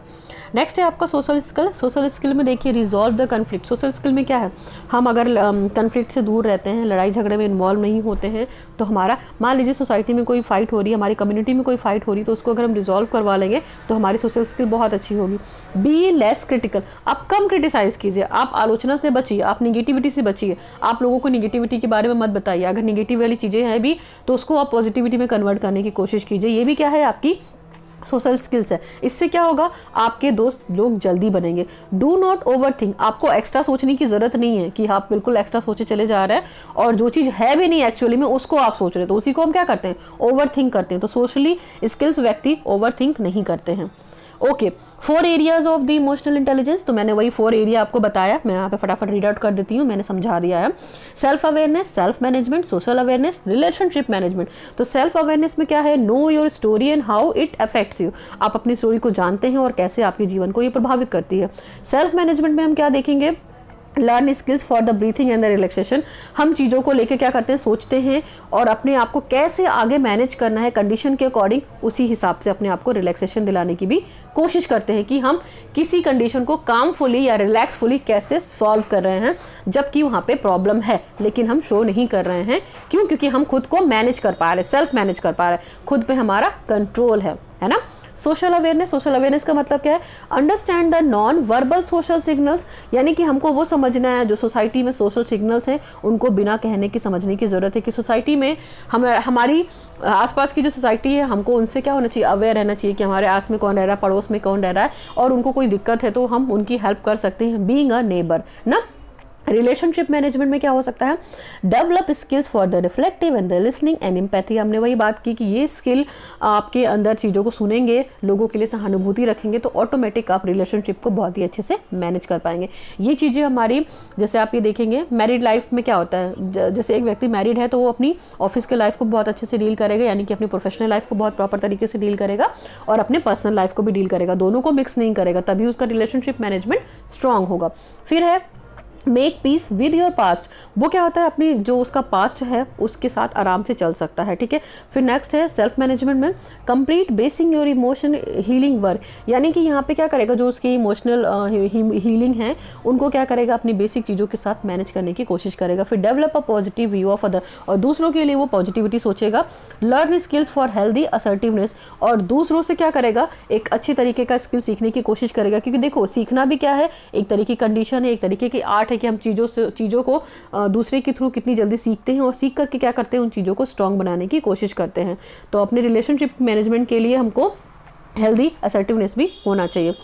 नेक्स्ट है आपका सोशल स्किल। सोशल स्किल में देखिए, resolve the conflict. Social skill में क्या है, हम अगर कन्फ्लिक्ट से दूर रहते हैं, लड़ाई झगड़े में इन्वॉल्व नहीं होते हैं, तो हमारा, मान लीजिए सोसाइटी में कोई फाइट हो रही है, हमारी कम्युनिटी में कोई फाइट हो रही है, तो उसको अगर हम रिजॉल्व करवा लेंगे तो हमारी सोशल स्किल बहुत अच्छी होगी। Be less critical. आप कम क्रिटिसाइज कीजिए, आप आलोचना से बचिए, आप निगेटिविटी से बचिए। आप लोगों को निगेटिविटी के बारे में मत बताइए। अगर निगेटिव वाली चीज़ें हैं भी, तो उसको आप पॉजिटिविटी में कन्वर्ट करने की कोशिश कीजिए। ये भी क्या है, आपकी सोशल स्किल्स है। इससे क्या होगा, आपके दोस्त लोग जल्दी बनेंगे। Do not over think. आपको एक्स्ट्रा सोचने की जरूरत नहीं है कि आप बिल्कुल एक्स्ट्रा सोचे चले जा रहे हैं, और जो चीज़ है भी नहीं एक्चुअली में, उसको आप सोच रहे हैं, तो उसी को हम क्या करते हैं, ओवर थिंक करते हैं। तो सोशली स्किल्स व्यक्ति ओवर थिंक नहीं करते हैं। Okay, 4 areas of the emotional intelligence. तो मैंने वही 4 एरिया आपको बताया, मैं यहाँ पे फटाफट रीड आउट कर देती हूँ, मैंने समझा दिया है। Self awareness, self management, social awareness, relationship management. तो सेल्फ अवेयरनेस में क्या है, know your story and how it affects you. आप अपनी स्टोरी को जानते हैं और कैसे आपके जीवन को ये प्रभावित करती है। सेल्फ मैनेजमेंट में हम क्या देखेंगे, learn skills for the breathing and the relaxation. हम चीज़ों को लेकर क्या करते हैं, सोचते हैं, और अपने आप को कैसे आगे मैनेज करना है कंडीशन के अकॉर्डिंग, उसी हिसाब से अपने आप को रिलैक्सेशन दिलाने की भी कोशिश करते हैं कि हम किसी कंडीशन को कामफुली या रिलैक्सफुली कैसे सॉल्व कर रहे हैं, जबकि वहाँ पे प्रॉब्लम है लेकिन हम शो नहीं कर रहे हैं। क्यों? क्योंकि हम खुद को मैनेज कर पा रहे हैं, सेल्फ मैनेज कर पा रहे हैं, खुद पे हमारा कंट्रोल है ना। सोशल अवेयरनेस, सोशल अवेयरनेस का मतलब क्या है, understand the non verbal social signals. यानी कि हमको वो समझना है, जो सोसाइटी में सोशल सिग्नल्स हैं उनको बिना कहने की समझने की ज़रूरत है। कि सोसाइटी में हमारी आसपास की जो सोसाइटी है, हमको उनसे क्या होना चाहिए, अवेयर रहना चाहिए कि हमारे आस में कौन रह रहा है, पड़ोस में कौन रह रहा है, और उनको कोई दिक्कत है तो हम उनकी हेल्प कर सकते हैं, बीइंग अ नेबर ना। रिलेशनशिप मैनेजमेंट में क्या हो सकता है, develop skills for the reflective and the listening and empathy. हमने वही बात की कि ये स्किल आपके अंदर चीज़ों को सुनेंगे, लोगों के लिए सहानुभूति रखेंगे, तो ऑटोमेटिक आप रिलेशनशिप को बहुत ही अच्छे से मैनेज कर पाएंगे। ये चीज़ें हमारी, जैसे आप ये देखेंगे मैरिड लाइफ में क्या होता है, जैसे एक व्यक्ति मैरिड है तो वो अपनी ऑफिस के लाइफ को बहुत अच्छे से डील करेगा, यानी कि अपनी प्रोफेशनल लाइफ को बहुत प्रॉपर तरीके से डील करेगा, और अपने पर्सनल लाइफ को भी डील करेगा, दोनों को मिक्स नहीं करेगा, तभी उसका रिलेशनशिप मैनेजमेंट स्ट्रांग होगा। फिर है make peace with your past. वो क्या होता है, अपनी जो उसका पास्ट है उसके साथ आराम से चल सकता है, ठीक है। फिर नेक्स्ट है सेल्फ मैनेजमेंट में complete basin your emotion healing work. यानी कि यहाँ पे क्या करेगा, जो उसकी इमोशनल हीलिंग है उनको क्या करेगा, अपनी बेसिक चीज़ों के साथ मैनेज करने की कोशिश करेगा। फिर develop a positive view of other, और दूसरों के लिए वो पॉजिटिविटी सोचेगा। Learn skills for healthy assertiveness, और दूसरों से क्या करेगा, एक अच्छी तरीके का स्किल सीखने की कोशिश करेगा। क्योंकि देखो, सीखना भी क्या है, एक तरीके की कंडीशन है, एक तरीके की आर्ट है कि हम चीज़ों को दूसरे के थ्रू कितनी जल्दी सीखते हैं, और सीख करके क्या करते हैं, उन चीज़ों को स्ट्रॉन्ग बनाने की कोशिश करते हैं। तो अपने रिलेशनशिप मैनेजमेंट के लिए हमको हेल्दी असर्टिवनेस भी होना चाहिए।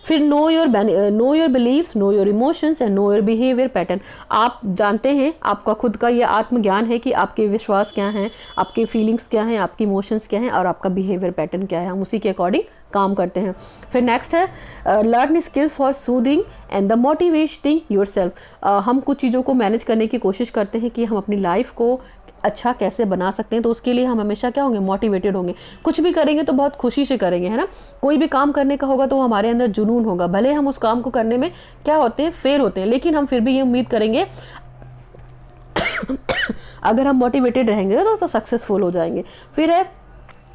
फिर know your beliefs, know your emotions and know your behaviour pattern. आप जानते हैं, आपका खुद का ये आत्मज्ञान है कि आपके विश्वास क्या हैं, आपके फीलिंग्स क्या हैं, आपकी इमोशंस क्या हैं और आपका बिहेवियर पैटर्न क्या है। हम उसी के अकॉर्डिंग काम करते हैं। फिर नेक्स्ट है learn skills for soothing and the motivating your self. हम कुछ चीज़ों को मैनेज करने की कोशिश करते हैं कि हम अपनी लाइफ को अच्छा कैसे बना सकते हैं। तो उसके लिए हम हमेशा क्या होंगे, मोटिवेटेड होंगे। कुछ भी करेंगे तो बहुत खुशी से करेंगे, है ना। कोई भी काम करने का होगा तो हमारे अंदर जुनून होगा, भले हम उस काम को करने में क्या होते हैं, फेल होते हैं, लेकिन हम फिर भी ये उम्मीद करेंगे अगर हम मोटिवेटेड रहेंगे तो सक्सेसफुल हो जाएंगे। फिर है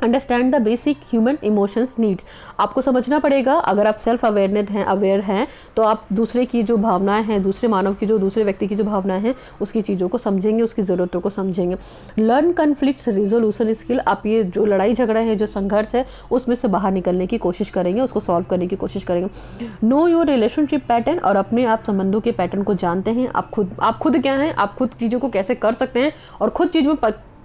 understand the basic human emotions needs. आपको समझना पड़ेगा, अगर आप सेल्फ अवेयर हैं तो आप दूसरे की जो भावनाएं हैं, दूसरे व्यक्ति की जो भावनाएं हैं, उसकी चीज़ों को समझेंगे, उसकी ज़रूरतों को समझेंगे। Learn conflicts resolution skill. आप ये जो लड़ाई झगड़ा है, जो संघर्ष है, उसमें से बाहर निकलने की कोशिश करेंगे, उसको सॉल्व करने की कोशिश करेंगे। Know your relationship pattern. और अपने आप संबंधों के पैटर्न को जानते हैं। आप खुद क्या हैं, आप खुद चीज़ों को कैसे कर सकते हैं और खुद चीज़ में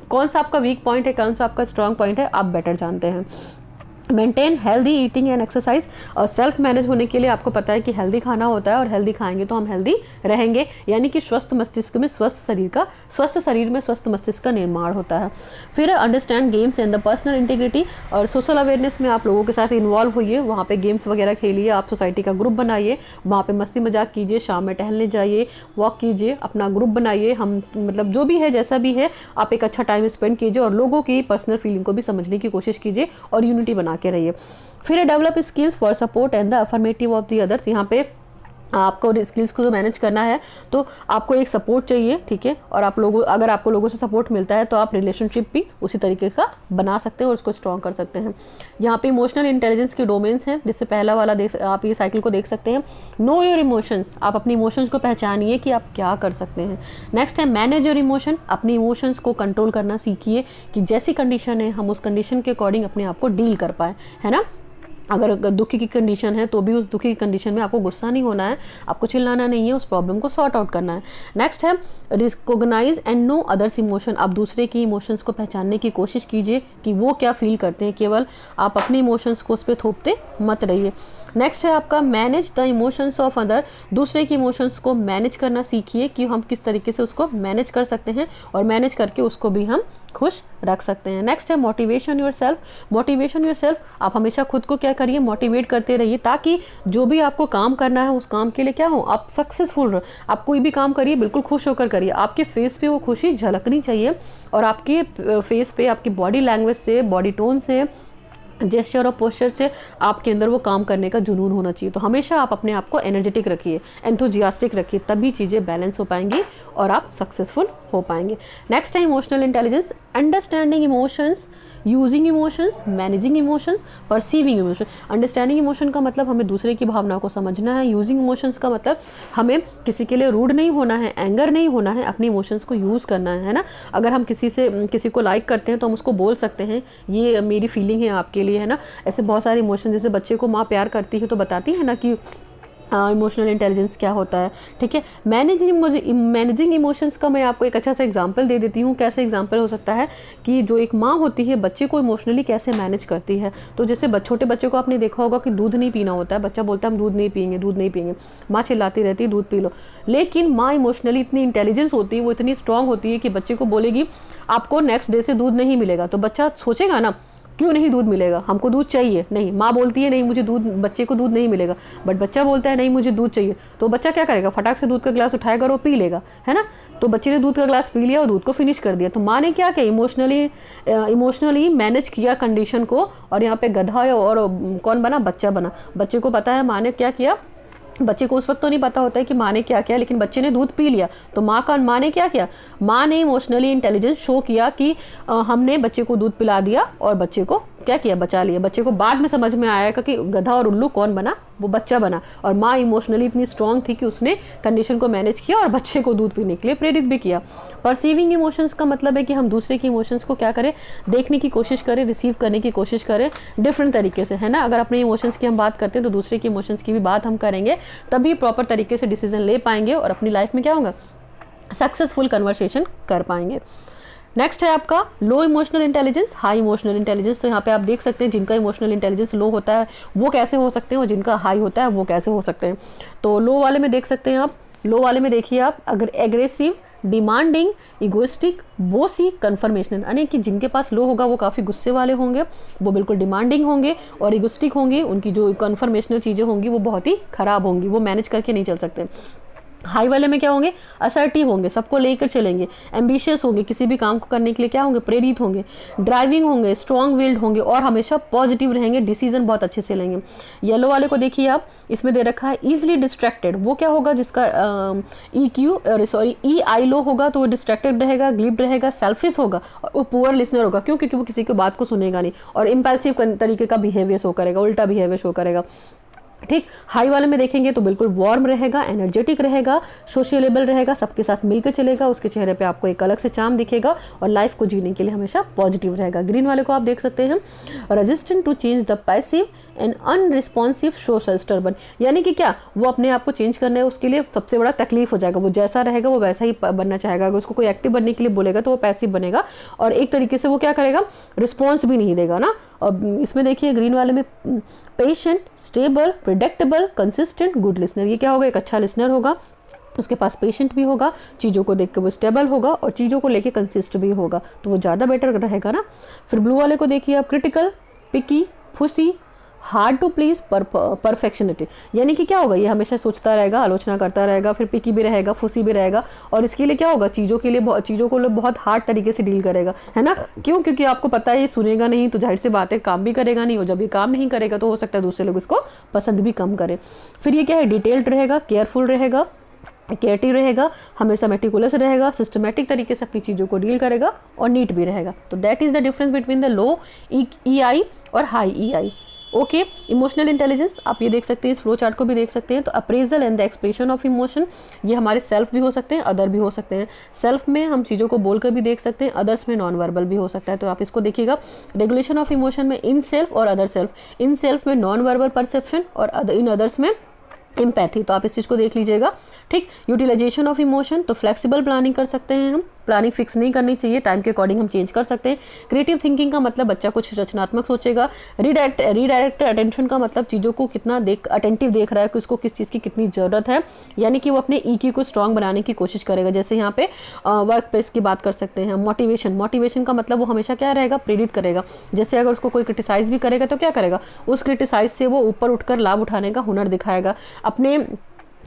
कौन सा आपका वीक पॉइंट है, कौन सा आपका स्ट्रांग पॉइंट है, आप बेटर जानते हैं। Maintain healthy eating and exercise. और सेल्फ मैनेज होने के लिए आपको पता है कि हेल्दी खाना होता है और हेल्दी खाएंगे तो हम हेल्दी रहेंगे, यानी कि स्वस्थ मस्तिष्क में स्वस्थ शरीर में स्वस्थ मस्तिष्क का निर्माण होता है। फिर understand games and the personal integrity. और सोशल अवेयरनेस में आप लोगों के साथ इन्वॉल्व होइए, वहाँ पे गेम्स वगैरह खेलिए, आप सोसाइटी का ग्रुप बनाइए, वहाँ पे मस्ती मजाक कीजिए, शाम में टहलने जाइए, वॉक कीजिए, अपना ग्रुप बनाइए। हम मतलब जो भी है, जैसा भी है, आप एक अच्छा टाइम स्पेंड कीजिए और लोगों की पर्सनल फीलिंग को भी समझने की कोशिश कीजिए और यूनिटी बना के रहिए। फिर develop skills for support and the affirmative of the others. यहाँ पे आपको स्किल्स को जो मैनेज करना है तो आपको एक सपोर्ट चाहिए, ठीक है। और अगर आपको लोगों से सपोर्ट मिलता है तो आप रिलेशनशिप भी उसी तरीके का बना सकते हैं और उसको स्ट्रॉन्ग कर सकते हैं। यहाँ पे इमोशनल इंटेलिजेंस के डोमेन्स हैं, जिससे पहला वाला आप ये साइकिल को देख सकते हैं। No your emotions. आप अपनी इमोशंस को पहचानिए कि आप क्या कर सकते हैं। नेक्स्ट है मैनेज योर इमोशन। अपनी इमोशंस को कंट्रोल करना सीखिए कि जैसी कंडीशन है हम उस कंडीशन के अकॉर्डिंग अपने आप को डील कर पाए, है ना। अगर दुखी की कंडीशन है तो भी उस दुखी की कंडीशन में आपको गुस्सा नहीं होना है, आपको चिल्लाना नहीं है, उस प्रॉब्लम को सॉर्ट आउट करना है। नेक्स्ट है recognise and know others emotion. आप दूसरे की इमोशंस को पहचानने की कोशिश कीजिए कि वो क्या फील करते हैं, केवल आप अपने इमोशंस को उस पर थोपते मत रहिए। नेक्स्ट है आपका manage the emotions of other. दूसरे की इमोशंस को मैनेज करना सीखिए कि हम किस तरीके से उसको मैनेज कर सकते हैं और मैनेज करके उसको भी हम खुश रख सकते हैं। नेक्स्ट है motivation your self. Motivation your self, आप हमेशा खुद को क्या करिए, मोटिवेट करते रहिए, ताकि जो भी आपको काम करना है उस काम के लिए क्या हो, आप सक्सेसफुल रहो। आप कोई भी काम करिए बिल्कुल खुश होकर करिए, आपके फेस पे वो खुशी झलकनी चाहिए और आपके फेस पे, आपकी बॉडी लैंग्वेज से, बॉडी टोन से, जेस्चर और पोस्चर से आपके अंदर वो काम करने का जुनून होना चाहिए। तो हमेशा आप अपने आप को एनर्जेटिक रखिए, एंथुजियास्टिक रखिए, तभी चीज़ें बैलेंस हो पाएंगी और आप सक्सेसफुल हो पाएंगे। नेक्स्ट है emotional intelligence. Understanding emotions, using emotions, managing emotions, perceiving emotion. Understanding emotion का मतलब हमें दूसरे की भावनाओं को समझना है। यूजिंग इमोशंस का मतलब हमें किसी के लिए रूड नहीं होना है, एंगर नहीं होना है, अपने इमोशंस को यूज़ करना है ना। अगर हम किसी को लाइक करते हैं तो हम उसको बोल सकते हैं ये मेरी फीलिंग है आपके लिए, है ना। ऐसे बहुत सारे इमोशन, जैसे बच्चे को माँ प्यार करती है तो बताती है ना कि इमोशनल इंटेलिजेंस क्या होता है, ठीक है। मैनेजिंग इमोशंस का मैं आपको एक अच्छा सा एग्जांपल दे देती हूँ। कैसे एग्जांपल हो सकता है कि जो एक माँ होती है बच्चे को इमोशनली कैसे मैनेज करती है। तो जैसे छोटे बच्चे को आपने देखा होगा कि दूध नहीं पीना होता है, बच्चा बोलता है हम दूध नहीं पियेंगे, दूध नहीं पियेंगे, माँ चिल्लाती रहती है दूध पी लो। लेकिन माँ इमोशनली इतनी इंटेलिजेंस होती है, वो इतनी स्ट्रांग होती है कि बच्चे को बोलेगी आपको नेक्स्ट डे से दूध नहीं मिलेगा, तो बच्चा सोचेगा ना क्यों नहीं दूध मिलेगा, हमको दूध चाहिए। नहीं, माँ बोलती है नहीं मुझे दूध, बच्चे को दूध नहीं मिलेगा, बट बच्चा बोलता है नहीं मुझे दूध चाहिए, तो बच्चा क्या करेगा, फटाक से दूध का गिलास उठाएगा और वो पी लेगा, है ना। तो बच्चे ने दूध का गिलास पी लिया और दूध को फिनिश कर दिया। तो माँ ने क्या किया, इमोशनली मैनेज किया कंडीशन को, और यहाँ पे गधा और कौन बना, बच्चा बना। बच्चे को पता है माँ ने क्या किया, बच्चे को उस वक्त तो नहीं पता होता है कि माँ ने क्या किया, लेकिन बच्चे ने दूध पी लिया। तो माँ ने क्या किया, माँ ने इमोशनली इंटेलिजेंस शो किया कि हमने बच्चे को दूध पिला दिया और बच्चे को क्या किया, बचा लिया। बच्चे को बाद में समझ में आया कि गधा और उल्लू कौन बना, वो बच्चा बना। और माँ इमोशनली इतनी स्ट्रांग थी कि उसने कंडीशन को मैनेज किया और बच्चे को दूध पीने के लिए प्रेरित भी किया। परसीविंग इमोशंस का मतलब है कि हम दूसरे की इमोशंस को क्या करें, देखने की कोशिश करें, रिसीव करने की कोशिश करें डिफरेंट तरीके से, है ना। अगर अपने इमोशंस की हम बात करते हैं तो दूसरे की इमोशंस की भी बात हम करेंगे, तभी प्रॉपर तरीके से डिसीजन ले पाएंगे और अपनी लाइफ में क्या होगा, सक्सेसफुल कन्वर्सेशन कर पाएंगे। नेक्स्ट है आपका low emotional intelligence, high emotional intelligence. तो यहाँ पे आप देख सकते हैं जिनका इमोशनल इंटेलिजेंस लो होता है वो कैसे हो सकते हैं और जिनका हाई होता है वो कैसे हो सकते हैं। तो लो वाले में देख सकते हैं आप, लो वाले में देखिए आप, अगर एग्रेसिव, डिमांडिंग, इगोइस्टिक, बोसी, कन्फर्मेशनल, यानी कि जिनके पास लो होगा वो काफ़ी गुस्से वाले होंगे, वो बिल्कुल डिमांडिंग होंगे और इगोइस्टिक होंगे, उनकी जो कन्फर्मेशनल चीज़ें होंगी वो बहुत ही खराब होंगी, वो मैनेज करके नहीं चल सकते। हाई वाले में क्या होंगे, असर्टिव होंगे, सबको लेकर चलेंगे, एम्बिशियस होंगे, किसी भी काम को करने के लिए क्या होंगे, प्रेरित होंगे, ड्राइविंग होंगे, स्ट्रॉन्ग विल्ड होंगे और हमेशा पॉजिटिव रहेंगे, डिसीजन बहुत अच्छे से लेंगे। येलो वाले को देखिए आप, इसमें दे रखा है ईजिली डिस्ट्रैक्टेड, वो क्या होगा जिसका ई आई लो होगा तो वो डिस्ट्रैक्टेड रहेगा, ग्लिप्ड रहेगा, सेल्फिश होगा और वो पुअर लिसनर होगा। क्यों? क्योंकि वो किसी की बात को सुनेगा नहीं और इम्पल्सिव तरीके का बिहेवियर शो करेगा, उल्टा बिहेवियर शो करेगा। ठीक, हाई वाले में देखेंगे तो बिल्कुल वार्म रहेगा, एनर्जेटिक रहेगा, सोशियलेबल रहेगा, सबके साथ मिलकर चलेगा, उसके चेहरे पे आपको एक अलग से चार्म दिखेगा और लाइफ को जीने के लिए हमेशा पॉजिटिव रहेगा। ग्रीन वाले को आप देख सकते हैं, resistant to change the passive and unresponsive social stubborn, यानी कि क्या, वो अपने आप को चेंज करना है उसके लिए सबसे बड़ा तकलीफ हो जाएगा, वो जैसा रहेगा वो वैसा ही बनना चाहेगा। अगर उसको कोई एक्टिव बनने के लिए बोलेगा तो वो पैसिव बनेगा और एक तरीके से वो क्या करेगा, रिस्पॉन्स भी नहीं देगा ना। और इसमें देखिए ग्रीन वाले में patient, stable, predictable, consistent, good listener, ये क्या होगा, एक अच्छा लिसनर होगा, उसके पास पेशेंट भी होगा, चीज़ों को देख के वो स्टेबल होगा और चीज़ों को लेके कंसिस्ट भी होगा, तो वो ज़्यादा बेटर रहेगा ना। फिर ब्लू वाले को देखिए आप, critical, picky, fussy, hard to please, perfectionist, यानी कि क्या होगा, ये हमेशा सोचता रहेगा, आलोचना करता रहेगा, फिर पिकी भी रहेगा, फुसी भी रहेगा और इसके लिए क्या होगा, चीज़ों को बहुत हार्ड तरीके से डील करेगा, है ना। क्यों? क्योंकि आपको पता है ये सुनेगा नहीं तो जाहिर सी बात है काम भी करेगा नहीं और जब ये काम नहीं करेगा तो हो सकता है दूसरे लोग इसको पसंद भी कम करें। फिर ये क्या है, डिटेल्ड रहेगा, केयरफुल रहेगा, केयरटिव रहेगा, हमेशा मेटिकुलस रहेगा, सिस्टमेटिक तरीके से अपनी चीज़ों को डील करेगा और नीट भी रहेगा। तो that is the difference between the low E I और high E I. Okay, emotional intelligence आप ये देख सकते हैं, इस फ्लो चार्ट को भी देख सकते हैं। तो appraisal and the expression of emotion, ये हमारे सेल्फ भी हो सकते हैं, अदर भी हो सकते हैं। सेल्फ में हम चीज़ों को बोलकर भी देख सकते हैं, अदर्स में नॉन वर्बल भी हो सकता है। तो आप इसको देखिएगा, रेगुलेशन ऑफ इमोशन में इन सेल्फ और अदर सेल्फ, इन सेल्फ में नॉन वर्बल परसेप्शन और इन अदर्स में एम्पैथी, तो आप इस चीज़ को देख लीजिएगा। ठीक, यूटिलाइजेशन ऑफ इमोशन, तो फ्लेक्सिबल प्लानिंग कर सकते हैं हम, प्लानिंग फिक्स नहीं करनी चाहिए, टाइम के अकॉर्डिंग हम चेंज कर सकते हैं। क्रिएटिव थिंकिंग का मतलब बच्चा कुछ रचनात्मक सोचेगा। रीडायरेक्ट अटेंशन का मतलब चीज़ों को कितना अटेंटिव देख रहा है कि उसको किस चीज़ की कितनी ज़रूरत है, यानी कि वो अपने ईक्यू को स्ट्रॉन्ग बनाने की कोशिश करेगा। जैसे यहाँ पे वर्क प्लेस की बात कर सकते हैं। मोटिवेशन का मतलब वो हमेशा क्या रहेगा, प्रेरित करेगा। जैसे अगर उसको कोई क्रिटिसाइज भी करेगा तो क्या करेगा, उस क्रिटिसाइज से वो ऊपर उठकर लाभ उठाने का हुनर दिखाएगा, अपने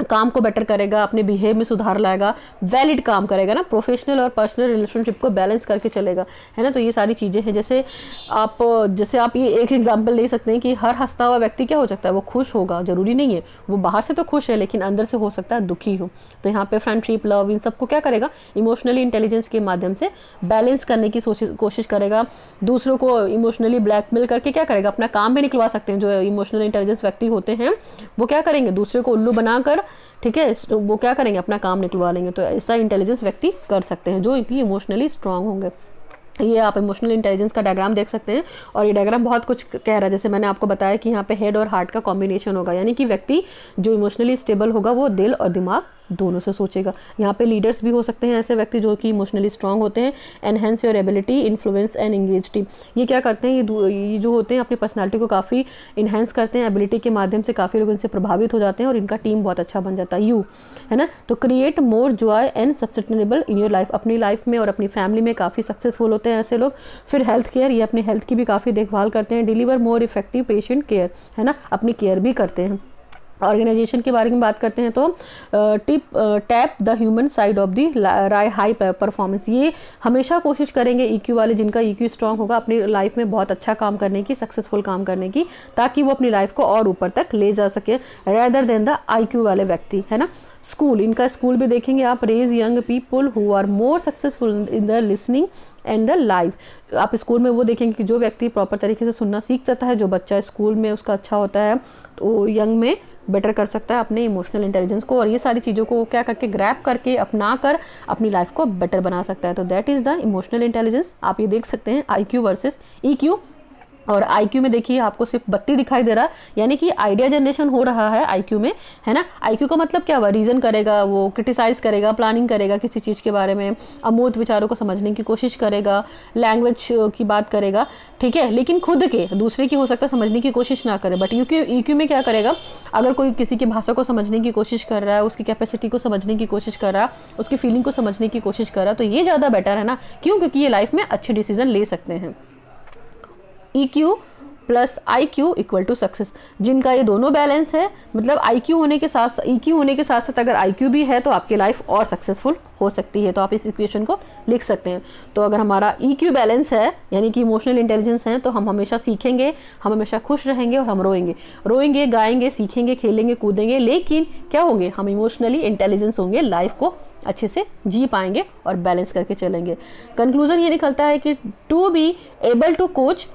काम को बेटर करेगा, अपने बिहेव में सुधार लाएगा, वैलिड काम करेगा ना, प्रोफेशनल और पर्सनल रिलेशनशिप को बैलेंस करके चलेगा, है ना। तो ये सारी चीज़ें हैं। जैसे आप ये एक एग्जांपल ले सकते हैं कि हर हंसता हुआ व्यक्ति क्या हो सकता है, वो खुश होगा, जरूरी नहीं है वो बाहर से तो खुश है लेकिन अंदर से हो सकता है दुखी हो। तो यहाँ पे फ्रेंडशिप, लव, इन सबको क्या करेगा, इमोशनली इंटेलिजेंस के माध्यम से बैलेंस करने की कोशिश करेगा। दूसरों को इमोशनली ब्लैकमेल करके क्या करेगा, अपना काम भी निकलवा सकते हैं। जो इमोशनल इंटेलिजेंस व्यक्ति होते हैं वो क्या करेंगे, दूसरे को उल्लू बनाकर, ठीक है, वो क्या करेंगे, अपना काम निकलवा लेंगे। तो ऐसा इंटेलिजेंस व्यक्ति कर सकते हैं जो कि इमोशनली स्ट्रांग होंगे। ये आप इमोशनल इंटेलिजेंस का डायग्राम देख सकते हैं और ये डायग्राम बहुत कुछ कह रहा है। जैसे मैंने आपको बताया कि यहाँ पे हेड और हार्ट का कॉम्बिनेशन होगा, यानी कि व्यक्ति जो इमोशनली स्टेबल होगा वो दिल और दिमाग दोनों से सोचेगा। यहाँ पे लीडर्स भी हो सकते हैं ऐसे व्यक्ति जो कि इमोशनली स्ट्रांग होते हैं। Enhance your ability, influence and engage team, ये क्या करते हैं, ये जो होते हैं अपनी पर्सनालिटी को काफ़ी इन्हेंस करते हैं, एबिलिटी के माध्यम से काफ़ी लोग इनसे प्रभावित हो जाते हैं और इनका टीम बहुत अच्छा बन जाता है। यू, है ना। तो create more Joy and sustainable in your life, अपनी लाइफ में और अपनी फैमिली में काफ़ी सक्सेसफुल होते हैं ऐसे लोग। फिर हेल्थ केयर, ये अपनी हेल्थ की भी काफ़ी देखभाल करते हैं। Deliver more effective patient care, है ना, अपनी केयर भी करते हैं। ऑर्गेनाइजेशन के बारे में बात करते हैं तो tap the human side of the high performance, ये हमेशा कोशिश करेंगे ईक्यू वाले, जिनका ईक्यू स्ट्रांग होगा, अपनी लाइफ में बहुत अच्छा काम करने की, सक्सेसफुल काम करने की, ताकि वो अपनी लाइफ को और ऊपर तक ले जा सके, रेदर देन द आईक्यू वाले व्यक्ति, है ना। स्कूल, इनका स्कूल भी देखेंगे आप, raise young people who are more successful in the listening and the life. आप स्कूल में वो देखेंगे कि जो व्यक्ति प्रॉपर तरीके से सुनना सीख जाता है, जो बच्चा स्कूल में उसका अच्छा होता है, तो यंग में बेटर कर सकता है अपने इमोशनल इंटेलिजेंस को और ये सारी चीज़ों को क्या करके ग्रैब करके अपना कर अपनी लाइफ को बेटर बना सकता है। तो that is the emotional intelligence. आप ये देख सकते हैं IQ वर्सेस EQ। और IQ में देखिए आपको सिर्फ 32 दिखाई दे रहा है, यानी कि आइडिया जनरेशन हो रहा है IQ में, है ना। IQ का मतलब क्या हुआ, रीजन करेगा, वो क्रिटिसाइज करेगा, प्लानिंग करेगा किसी चीज़ के बारे में, अमूर्त विचारों को समझने की कोशिश करेगा, लैंग्वेज की बात करेगा, ठीक है, लेकिन खुद के, दूसरे की हो सकता है समझने की कोशिश ना करे। बट EQ में क्या करेगा, अगर कोई किसी की भाषा को समझने की कोशिश कर रहा है, उसकी कैपेसिटी को समझने की कोशिश कर रहा है, उसकी फीलिंग को समझने की कोशिश कर रहा है, तो ये ज़्यादा बेटर है ना। क्यों? क्योंकि ये लाइफ में अच्छे डिसीजन ले सकते हैं। EQ plus IQ equal to success. जिनका ये दोनों बैलेंस है, मतलब EQ होने के साथ साथ अगर IQ भी है, तो आपकी लाइफ और सक्सेसफुल हो सकती है। तो आप इस इक्वेशन को लिख सकते हैं। तो अगर हमारा EQ बैलेंस है, यानी कि इमोशनल इंटेलिजेंस है, तो हम हमेशा सीखेंगे, हम हमेशा खुश रहेंगे और हम रोएंगे, गाएंगे, सीखेंगे, खेलेंगे, कूदेंगे, लेकिन क्या होंगे, हम इमोशनली इंटेलिजेंस होंगे, लाइफ को अच्छे से जी पाएंगे और बैलेंस करके चलेंगे। कंक्लूजन ये निकलता है कि to be able to coach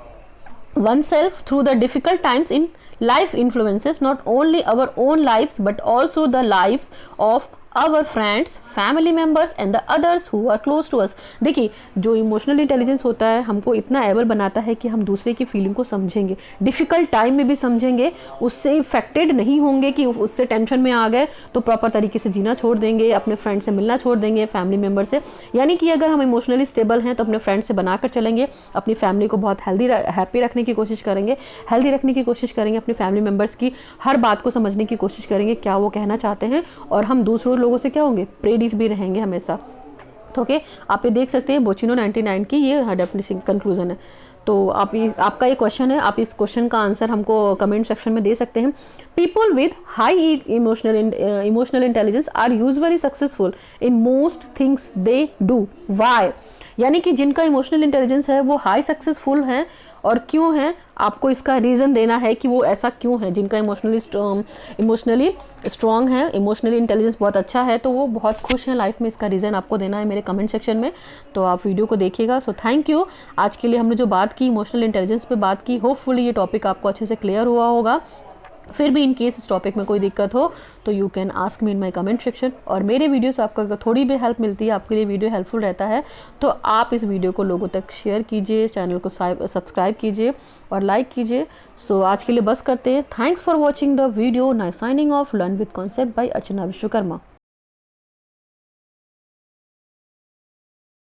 oneself through the difficult times in life influences not only our own lives but also the lives of our friends, family members and the others who are close to us। देखिए, जो emotional intelligence होता है हमको इतना able बनाता है कि हम दूसरे की फीलिंग को समझेंगे, डिफ़िकल्ट टाइम में भी समझेंगे, उससे इफेक्टेड नहीं होंगे कि उससे टेंशन में आ गए तो प्रॉपर तरीके से जीना छोड़ देंगे, अपने फ्रेंड से मिलना छोड़ देंगे, फैमिली मेम्बर से। यानी कि अगर हम इमोशनली स्टेबल हैं तो अपने फ्रेंड से बनाकर चलेंगे, अपनी फैमिली को बहुत हैप्पी रखने की कोशिश करेंगे, हेल्दी रखने की कोशिश करेंगे, अपनी फैमिली मेम्बर्स की हर बात को समझने की कोशिश करेंगे, क्या वो कहना चाहते हैं, और हम दूसरों लोगों से क्या होंगे, प्रेरित भी रहेंगे हमेशा। तो ओके, आप ये देख सकते हैं बोचिनो 99 की ये डेफिनेशन कंक्लूजन है। तो आपका ये क्वेश्चन है, आप इस क्वेश्चन का आंसर हमको कमेंट सेक्शन में दे सकते हैं। People with high emotional intelligence are usually successful in most things they do. Why? यानी कि जिनका इमोशनल इंटेलिजेंस है वो हाई सक्सेसफुल हैं, और क्यों है, आपको इसका रीज़न देना है कि वो ऐसा क्यों है। जिनका इमोशनली स्ट्रॉन्ग है, इमोशनली इंटेलिजेंस बहुत अच्छा है, तो वो बहुत खुश हैं लाइफ में, इसका रीज़न आपको देना है मेरे कमेंट सेक्शन में। तो आप वीडियो को देखिएगा। So thank you. आज के लिए हमने जो बात की, इमोशनल इंटेलिजेंस पे बात की, होपफुली ये टॉपिक आपको अच्छे से क्लियर हुआ होगा। फिर भी इन केस इस टॉपिक में कोई दिक्कत हो तो you can ask me in my comment section. और मेरे वीडियो से आपको अगर थोड़ी भी हेल्प मिलती है, आपके लिए वीडियो हेल्पफुल रहता है, तो आप इस वीडियो को लोगों तक शेयर कीजिए, चैनल को सब्सक्राइब कीजिए और लाइक कीजिए। सो आज के लिए बस करते हैं। Thanks for watching the video. Now signing off, learn with concept bye Archana Vishwakarma.